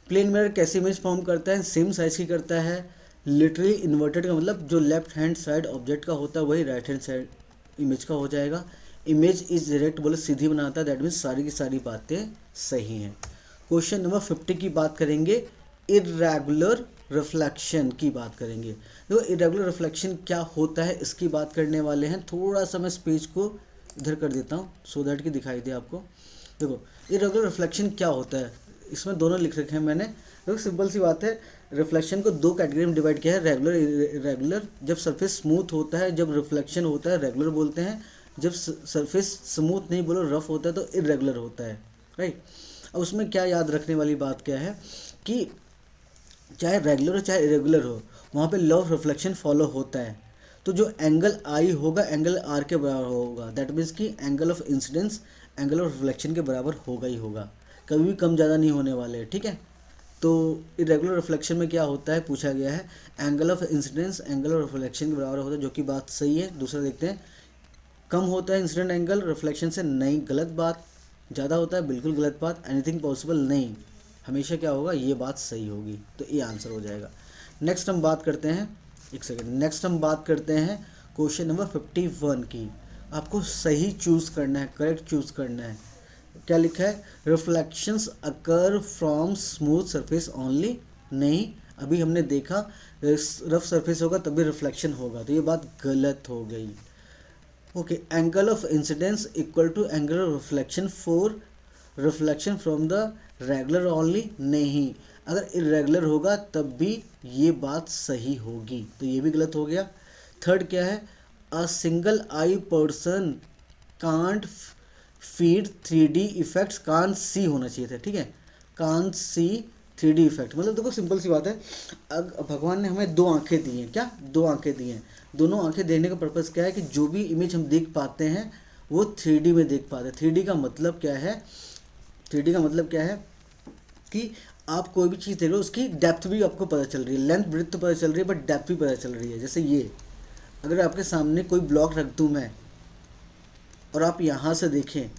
Speaker 1: Plane mirror कैसे इमेज फॉर्म करता है? सेम साइज की करता है। लिटरली इन्वर्टेड का मतलब जो लेफ्ट हैंड साइड ऑब्जेक्ट का होता है वही राइट हैंड साइड इमेज का हो जाएगा। इमेज इज डायरेक्ट, बोले सीधी बनाता है, दैट मीन्स सारी की सारी बातें सही हैं। क्वेश्चन नंबर 50 की बात करेंगे। इर्रेगुलर रिफ्लेक्शन की बात करेंगे। देखो इरेगुलर रिफ्लेक्शन क्या होता है इसकी बात करने वाले हैं। थोड़ा सा मैं इस पेज को इधर कर देता हूँ सो दैट कि दिखाई दे आपको। देखो इरेगुलर रिफ्लेक्शन क्या होता है, इसमें दोनों लिख रखे हैं मैंने। देखो सिंपल सी बात है, रिफ्लेक्शन को दो कैटेगरी में डिवाइड किया है, रेगुलर इरेगुलर। जब सरफेस स्मूथ होता है, जब रिफ्लेक्शन होता है रेगुलर बोलते हैं। जब सरफेस स्मूथ नहीं बोलो रफ होता है तो इरेगुलर होता है, राइट। अब उसमें क्या याद रखने वाली बात क्या है कि चाहे रेगुलर हो चाहे इरेगुलर हो, वहाँ पे लॉ ऑफ रिफ्लेक्शन फॉलो होता है। तो जो एंगल आई होगा एंगल आर के बराबर होगा, दैट मीन्स कि angle of incidence angle of reflection के बराबर होगा ही होगा, कभी भी कम ज़्यादा नहीं होने वाले, ठीक है। तो इरेगुलर रिफ्लेक्शन में क्या होता है पूछा गया है, angle of incidence angle of reflection के बराबर होता है, जो कि बात सही है। दूसरा देखते हैं, कम होता है इंसिडेंट एंगल रिफ्लेक्शन से, नहीं गलत बात। ज़्यादा होता है बिल्कुल गलत बात। एनीथिंग पॉसिबल नहीं, हमेशा क्या होगा, ये बात सही होगी, तो ये आंसर हो जाएगा। नेक्स्ट हम बात करते हैं, एक सेकेंड, नेक्स्ट हम बात करते हैं क्वेश्चन नंबर 51 की। आपको सही चूज़ करना है, करेक्ट चूज़ करना है। क्या लिखा है, reflections occur from smooth surface only. नहीं, अभी हमने देखा रफ सरफेस होगा तभी रिफ्लेक्शन होगा, तो ये बात गलत हो गई। Okay, angle of incidence equal to angle of reflection for reflection from the regular only. नहीं, अगर इरेगुलर होगा तब भी ये बात सही होगी, तो ये भी गलत हो गया। थर्ड क्या है, a single I person can't feed 3D effects, can't see होना चाहिए था, ठीक है, कांट सी 3D इफेक्ट। मतलब देखो सिंपल सी बात है, भगवान ने हमें दो आंखें दी हैं, क्या दो आंखें दी हैं। दोनों आंखें देने का पर्पज़ क्या है कि जो भी इमेज हम देख पाते हैं वो 3D में देख पाते हैं। 3D का मतलब क्या है, 3D का मतलब क्या है कि आप कोई भी चीज़ देख रहे हो उसकी डेप्थ भी आपको पता चल रही है, लेंथ ब्रेड्थ तो पता चल रही है, बट डेप्थ भी पता चल रही है। जैसे ये, अगर आपके सामने कोई ब्लॉक रख दूँ मैं और आप यहाँ से देखें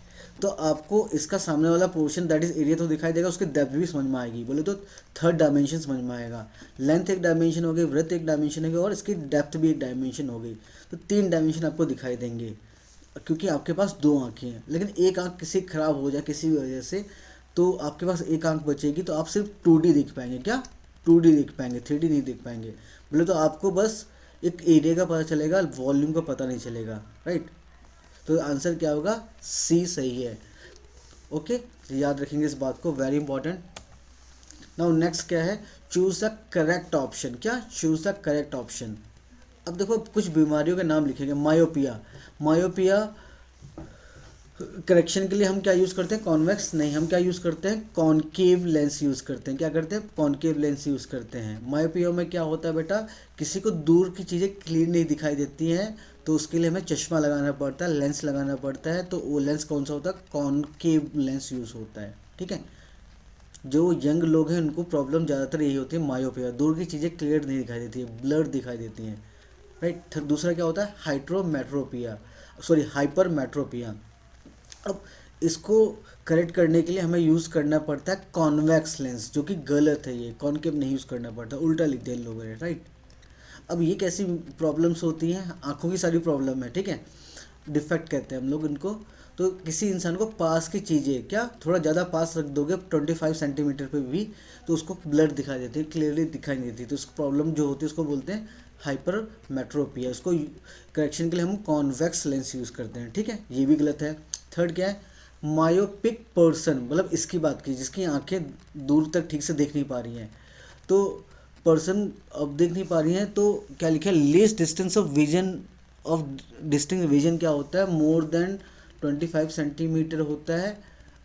Speaker 1: तो आपको इसका सामने वाला पोर्शन दैट इज एरिया तो दिखाई देगा, उसकी डेप्थ भी समझ में आएगी। बोले तो थर्ड डायमेंशन समझ में आएगा, लेंथ एक डायमेंशन हो गई, ब्रेड्थ एक डायमेंशन हो गई और इसकी डेप्थ भी एक डायमेंशन हो गई। तो तीन डायमेंशन आपको दिखाई देंगे क्योंकि आपके पास दो आँखें हैं। लेकिन एक आँख किसी खराब हो जाए किसी वजह से तो आपके पास एक आँख बचेगी, तो आप सिर्फ 2D देख पाएंगे, क्या 2D देख पाएंगे, 3D नहीं देख पाएंगे। बोले तो आपको बस एक एरिया का पता चलेगा, वॉल्यूम का पता नहीं चलेगा, राइट। तो आंसर क्या होगा, सी सही है। ओके, याद रखेंगे इस बात को, वेरी इंपॉर्टेंट। नाउ नेक्स्ट क्या है, चूज द करेक्ट ऑप्शन। क्या, चूज द करेक्ट ऑप्शन। अब देखो कुछ बीमारियों के नाम लिखेंगे, मायोपिया। मायोपिया करेक्शन के लिए हम क्या यूज़ करते हैं, कॉन्वेक्स नहीं, हम क्या यूज़ करते हैं, कॉनकेव लेंस यूज़ करते हैं। क्या करते हैं, कॉनकेव लेंस यूज़ करते हैं। मायोपिया में क्या होता है बेटा, किसी को दूर की चीज़ें क्लियर नहीं दिखाई देती हैं, तो उसके लिए हमें चश्मा लगाना पड़ता है, लेंस लगाना पड़ता है। तो वो लेंस कौन सा होता है, कॉनकेव लेंस यूज़ होता है, ठीक है। जो यंग लोग हैं उनको प्रॉब्लम ज़्यादातर यही होती है, मायोपिया, दूर की चीज़ें क्लियर नहीं दिखाई देती है, ब्लर दिखाई देती हैं, राइट। दूसरा क्या होता है, हाइड्रोमेट्रोपिया, सॉरी हाइपरमेट्रोपिया। अब इसको करेक्ट करने के लिए हमें यूज़ करना पड़ता है कॉन्वेक्स लेंस, जो कि गलत है, ये कॉनकेव नहीं यूज़ करना पड़ता, उल्टा लिख दिया इन लोगों ने, राइट। अब ये कैसी प्रॉब्लम्स होती हैं, आँखों की सारी प्रॉब्लम है, ठीक है, डिफेक्ट कहते हैं हम लोग इनको। तो किसी इंसान को पास की चीज़ें, क्या थोड़ा ज़्यादा पास रख दोगे 25 सेंटीमीटर पे भी, तो उसको ब्लर दिखाई देती है, क्लियरली दिखाई नहीं देती, तो उस प्रॉब्लम जो होती है उसको बोलते हैं हाइपरमेट्रोपिया। उसको करेक्शन के लिए हम कॉन्वेक्स लेंस यूज़ करते हैं, ठीक है, ये भी गलत है। थर्ड क्या है, मायोपिक पर्सन, मतलब इसकी बात की जिसकी आंखें दूर तक ठीक से देख नहीं पा रही हैं। तो पर्सन अब देख नहीं पा रही हैं तो क्या लिखा है, less distance of vision, of distinct vision क्या होता है, मोर देन 25 सेंटीमीटर होता है,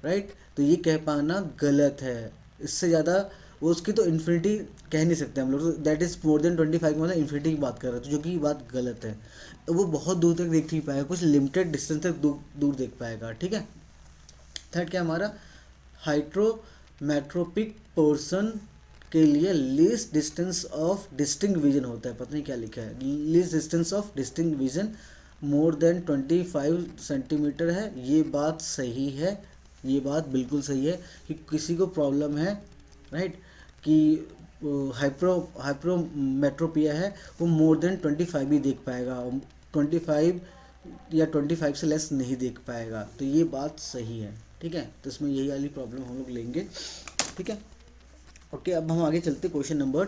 Speaker 1: राइट। तो ये कह पाना गलत है, इससे ज़्यादा वो उसकी तो इन्फिनिटी कह नहीं सकते हम लोग, दैट इज़ मोर देन 25 मतलब इन्फिनिटी की बात कर रहे हैं, तो जो कि ये बात गलत है। तो वो बहुत दूर तक देख नहीं पाएगा, कुछ लिमिटेड डिस्टेंस तक दूर देख पाएगा, ठीक है। थर्ड क्या हमारा, हाइड्रोमेट्रोपिक पर्सन के लिए least distance of distinct vision होता है, पता नहीं क्या लिखा है, least distance of distinct vision more than 25 centimetre है। ये बात सही है, ये बात बिल्कुल सही है कि किसी को प्रॉब्लम है, राइट, कि हाइप्रोमेट्रोपिया है, वो मोर देन 25 ही देख पाएगा, 25 या 25 से लेस नहीं देख पाएगा, तो ये बात सही है, ठीक है। तो इसमें यही वाली प्रॉब्लम हम लोग लेंगे, ठीक है। ओके, अब हम आगे चलते क्वेश्चन नंबर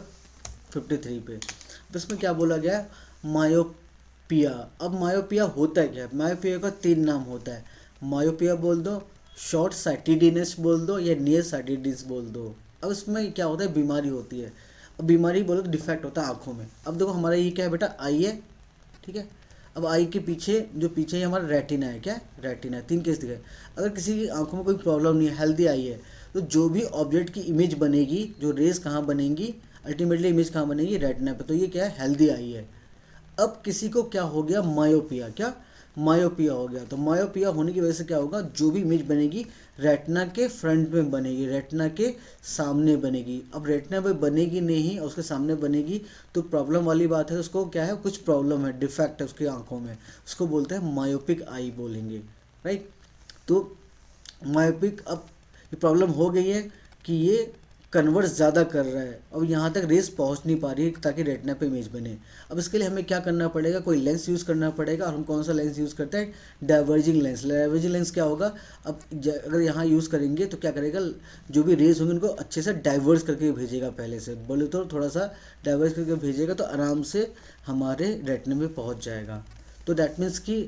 Speaker 1: 53 पे। अब इसमें क्या बोला गया है, मायोपिया। अब मायोपिया होता है क्या है, मायोपिया का 3 नाम होता है। मायोपिया बोल दो, शॉर्ट साइटेडनेस बोल दो, या नियर साइटेडनेस बोल दो। अब इसमें क्या होता है, बीमारी होती है। अब बीमारी बोलो तो डिफेक्ट होता है आँखों में। अब देखो हमारा ये क्या है बेटा, आई है, ठीक है। अब आई के पीछे जो पीछे ही हमारा रेटिना है, क्या रेटिना है, 3 केस दिखाए। अगर किसी की आंखों में कोई प्रॉब्लम नहीं है, हेल्दी आई है, तो जो भी ऑब्जेक्ट की इमेज बनेगी, जो रेज कहाँ बनेंगी, अल्टीमेटली इमेज कहाँ बनेगी, रेटिना पे। तो ये क्या है, हेल्दी आई है। अब किसी को क्या हो गया, मायोपिया, क्या मायोपिया हो गया। तो मायोपिया होने की वजह से क्या होगा, जो भी इमेज बनेगी रेटिना के फ्रंट में बनेगी, रेटिना के सामने बनेगी। अब रेटिना पे बनेगी नहीं और उसके सामने बनेगी तो प्रॉब्लम वाली बात है। उसको क्या है, कुछ प्रॉब्लम है, डिफेक्ट है उसकी आंखों में, उसको बोलते हैं मायोपिक आई बोलेंगे, राइट। तो मायोपिक, अब ये प्रॉब्लम हो गई है कि ये कन्वर्स ज़्यादा कर रहा है, अब यहाँ तक रेस पहुँच नहीं पा रही है ताकि रेटिना पे इमेज बने। अब इसके लिए हमें क्या करना पड़ेगा, कोई लेंस यूज़ करना पड़ेगा। और हम कौन सा लेंस यूज़ करते हैं, डाइवर्जिंग लेंस। डाइवर्जिंग लेंस क्या होगा, अब अगर यहाँ यूज़ करेंगे तो क्या करेगा, जो भी रेस होंगे उनको अच्छे से डाइवर्स करके भेजेगा। पहले से बोले तो थोड़ा सा डाइवर्स करके भेजेगा तो आराम से हमारे रेटिना में पहुँच जाएगा। तो डैट मीन्स कि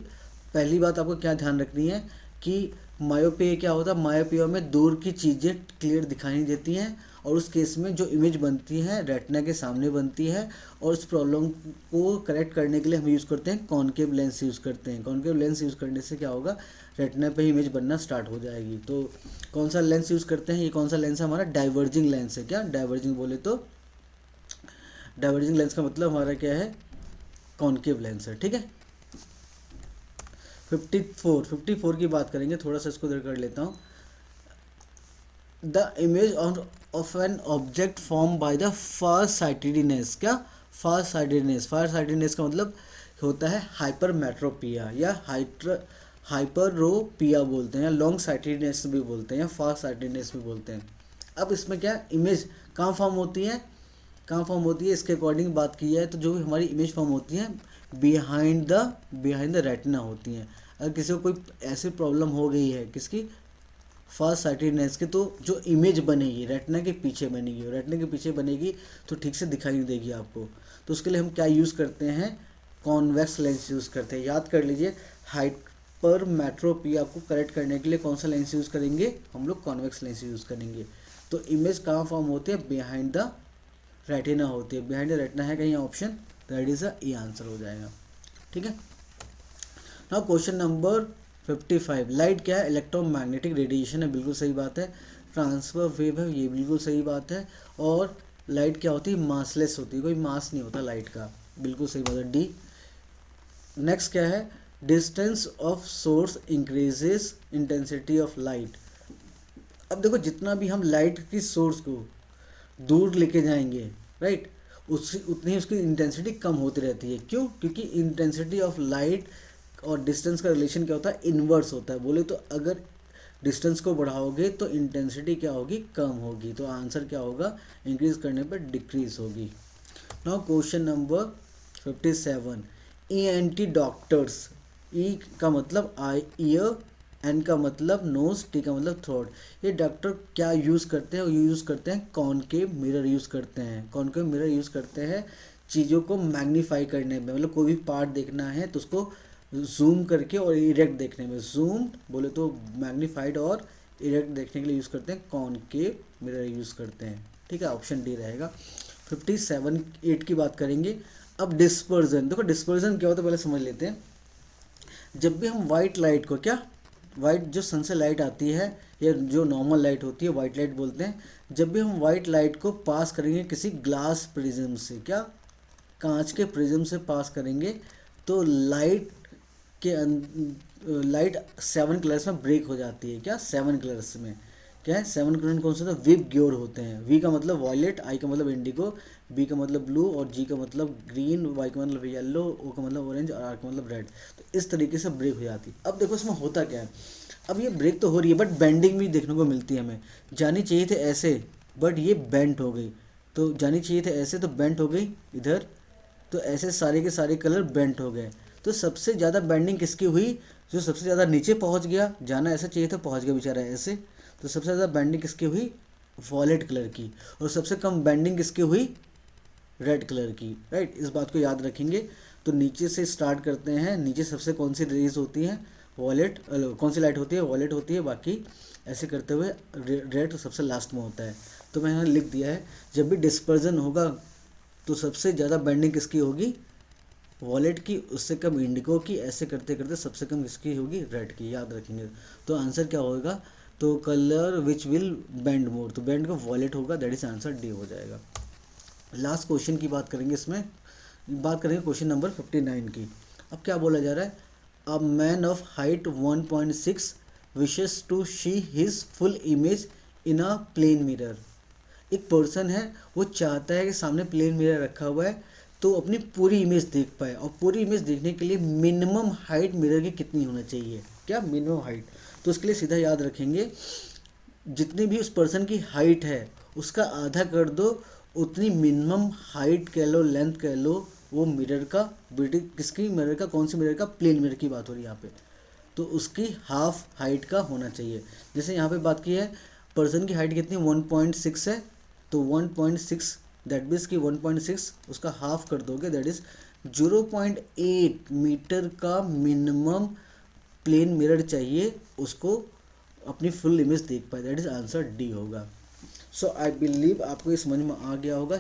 Speaker 1: पहली बात आपको क्या ध्यान रखनी है कि मायोपिया क्या होता है, मायोपिया में दूर की चीज़ें क्लियर दिखाई नहीं देती हैं, और उस केस में जो इमेज बनती है रेटिना के सामने बनती है। और उस प्रॉब्लम को करेक्ट करने के लिए हम यूज़ करते हैं कॉनकेव लेंस यूज़ करते हैं। कॉनकेव लेंस यूज़ करने से क्या होगा, रेटिना पे ही इमेज बनना स्टार्ट हो जाएगी। तो कौन सा लेंस यूज़ करते हैं, ये कौन सा लेंस है हमारा, डाइवर्जिंग लेंस है। क्या डाइवर्जिंग बोले तो, डाइवर्जिंग लेंस का मतलब हमारा क्या है, कॉनकेव लेंस है, ठीक है। 54 की बात करेंगे, थोड़ा सा इसको इधर कर लेता हूँ। The image of an object form by the far sightedness, क्या फार साइटेडनेस। फार साइटेडनेस का मतलब होता है हाइपरमेट्रोपिया या हाइपरोपिया बोलते हैं, या लॉन्ग साइटेडनेस भी बोलते हैं, या फार साइटेडनेस भी बोलते हैं। अब इसमें क्या इमेज कहाँ फॉर्म होती है, कहाँ फॉर्म होती है, इसके अकॉर्डिंग बात की जाए तो जो भी हमारी इमेज फॉर्म होती है बिहाइंड द रेटिना होती हैं। अगर किसी को कोई ऐसी प्रॉब्लम हो गई है, किसकी, फास्ट साइटेडनेस की, तो जो इमेज बनेगी रेटिना के पीछे बनेगी, और रेटिना के पीछे बनेगी तो ठीक से दिखाई नहीं देगी आपको। तो उसके लिए हम क्या यूज़ करते हैं, कॉन्वेक्स लेंस यूज़ करते हैं। याद कर लीजिए, हाइपरमेट्रोपिया को करेक्ट करने के लिए कौन सा लेंस यूज़ करेंगे, हम लोग कॉन्वेक्स लेंस यूज़ करेंगे। तो इमेज कहाँ फॉर्म होती है, बिहाइंड द रेटिना होती है। बिहाइंड द रेटिना है कहीं option, that is a A answer हो जाएगा, ठीक है। नाउ क्वेश्चन नंबर 55, लाइट क्या है, इलेक्ट्रोमैग्नेटिक रेडिएशन है, बिल्कुल सही बात है। ट्रांसफर वेव है, ये बिल्कुल सही बात है। और लाइट क्या होती है, मासलेस होती है, कोई मास नहीं होता लाइट का, बिल्कुल सही बात है, डी। नेक्स्ट क्या है, distance of source increases intensity of light. अब देखो जितना भी हम लाइट की सोर्स को दूर लेके जाएंगे, राइट, उससे उतनी उसकी इंटेंसिटी कम होती रहती है। क्यों, क्योंकि इंटेंसिटी ऑफ लाइट और डिस्टेंस का रिलेशन क्या होता है, इन्वर्स होता है। बोले तो अगर डिस्टेंस को बढ़ाओगे तो इंटेंसिटी क्या होगी, कम होगी। तो आंसर क्या होगा, इंक्रीज करने पर डिक्रीज होगी। Now question number 57, ENT doctors. E का मतलब आई ईयर, एन का मतलब नोज, टी का मतलब थ्रोट। ये डॉक्टर क्या यूज़ करते हैं, ये यूज़ करते हैं कॉनकेव मिरर यूज़ करते हैं। कॉनकेव मिरर यूज़ करते हैं चीज़ों को मैग्नीफाई करने में, मतलब कोई भी पार्ट देखना है तो उसको जूम करके और इरेक्ट देखने में। जूम बोले तो मैग्नीफाइड, और इरेक्ट देखने के लिए यूज़ करते हैं कॉनकेव मिरर यूज़ करते हैं, ठीक है। ऑप्शन डी रहेगा। 57 की बात करेंगे। अब डिस्पर्जन, देखो डिस्पर्जन क्या होता है पहले समझ लेते हैं। जब भी हम वाइट लाइट को, क्या वाइट जो सन से लाइट आती है या जो नॉर्मल लाइट होती है वाइट लाइट बोलते हैं, जब भी हम वाइट लाइट को पास करेंगे किसी ग्लास प्रिज्म से, क्या कांच के प्रिज्म से पास करेंगे, तो लाइट 7 कलर्स में ब्रेक हो जाती है। क्या 7 कलर्स में, क्या है 7 कलर कौन से होते हैं, विब ग्योर होते हैं। वी का मतलब वॉयलेट, आई का मतलब इंडिगो, बी का मतलब ब्लू, और जी का मतलब ग्रीन, वाई का मतलब येलो, ओ का मतलब ऑरेंज, और आर का मतलब रेड। तो इस तरीके से ब्रेक हो जाती है। अब देखो इसमें होता क्या है, अब ये ब्रेक तो हो रही है बट बेंडिंग भी देखने को मिलती है हमें। जानी चाहिए थे ऐसे बट ये बेंट हो गई, तो जानी चाहिए थे ऐसे तो बेंट हो गई इधर, तो ऐसे सारे के सारे कलर बेंट हो गए। तो सबसे ज़्यादा बेंडिंग किसकी हुई, जो सबसे ज़्यादा नीचे पहुंच गया, जाना ऐसा चाहिए था पहुंच गया बेचारा ऐसे, तो सबसे ज़्यादा बेंडिंग किसकी हुई, वॉलेट कलर की। और सबसे कम बेंडिंग किसकी हुई, रेड कलर की, राइट। इस बात को याद रखेंगे। तो नीचे से स्टार्ट करते हैं, नीचे सबसे कौन सी रेज होती हैं, वॉलेट, कौन सी लाइट होती है, वॉलेट होती है, बाकी ऐसे करते हुए रेड सबसे लास्ट में होता है। तो मैं यहाँ लिख दिया है, जब भी डिस्पर्जन होगा तो सबसे ज़्यादा बेंडिंग किसकी होगी, वॉलेट की, उससे कम इंडिगो की, ऐसे करते करते सबसे कम किसकी होगी, रेड की, याद रखेंगे। तो आंसर क्या होगा, तो कलर विच विल बेंड मोर, तो बेंड का वॉलेट होगा, दैट इज आंसर डी हो जाएगा। लास्ट क्वेश्चन की बात करेंगे, इसमें बात करेंगे क्वेश्चन नंबर 59 की। अब क्या बोला जा रहा है, a man of height 1.6 wishes to see his full image in a plane mirror. एक पर्सन है, वो चाहता है कि सामने प्लेन मिरर रखा हुआ है तो अपनी पूरी इमेज देख पाए, और पूरी इमेज देखने के लिए मिनिमम हाइट मिरर की कितनी होना चाहिए, क्या मिनिमम हाइट। तो उसके लिए सीधा याद रखेंगे, जितनी भी उस पर्सन की हाइट है उसका आधा कर दो, उतनी मिनिमम हाइट कह लो, लेंथ कह लो, वो मिरर का, बिल्डिंग किसकी, मिरर का, कौन सी मिरर का, प्लेन मिरर की बात हो रही है यहाँ पे। तो उसकी हाफ हाइट का होना चाहिए। जैसे यहाँ पे बात की है, पर्सन की हाइट कितनी 1.6 है, तो 1.6 दैट मीन्स की 1.6 उसका हाफ कर दोगे, दैट इज 0.8 मीटर का मिनिमम प्लेन मिरर चाहिए उसको अपनी फुल इमेज देख पाए, दैट इज आंसर डी होगा। सो आई बिलीव आपको ये समझ में आ गया होगा।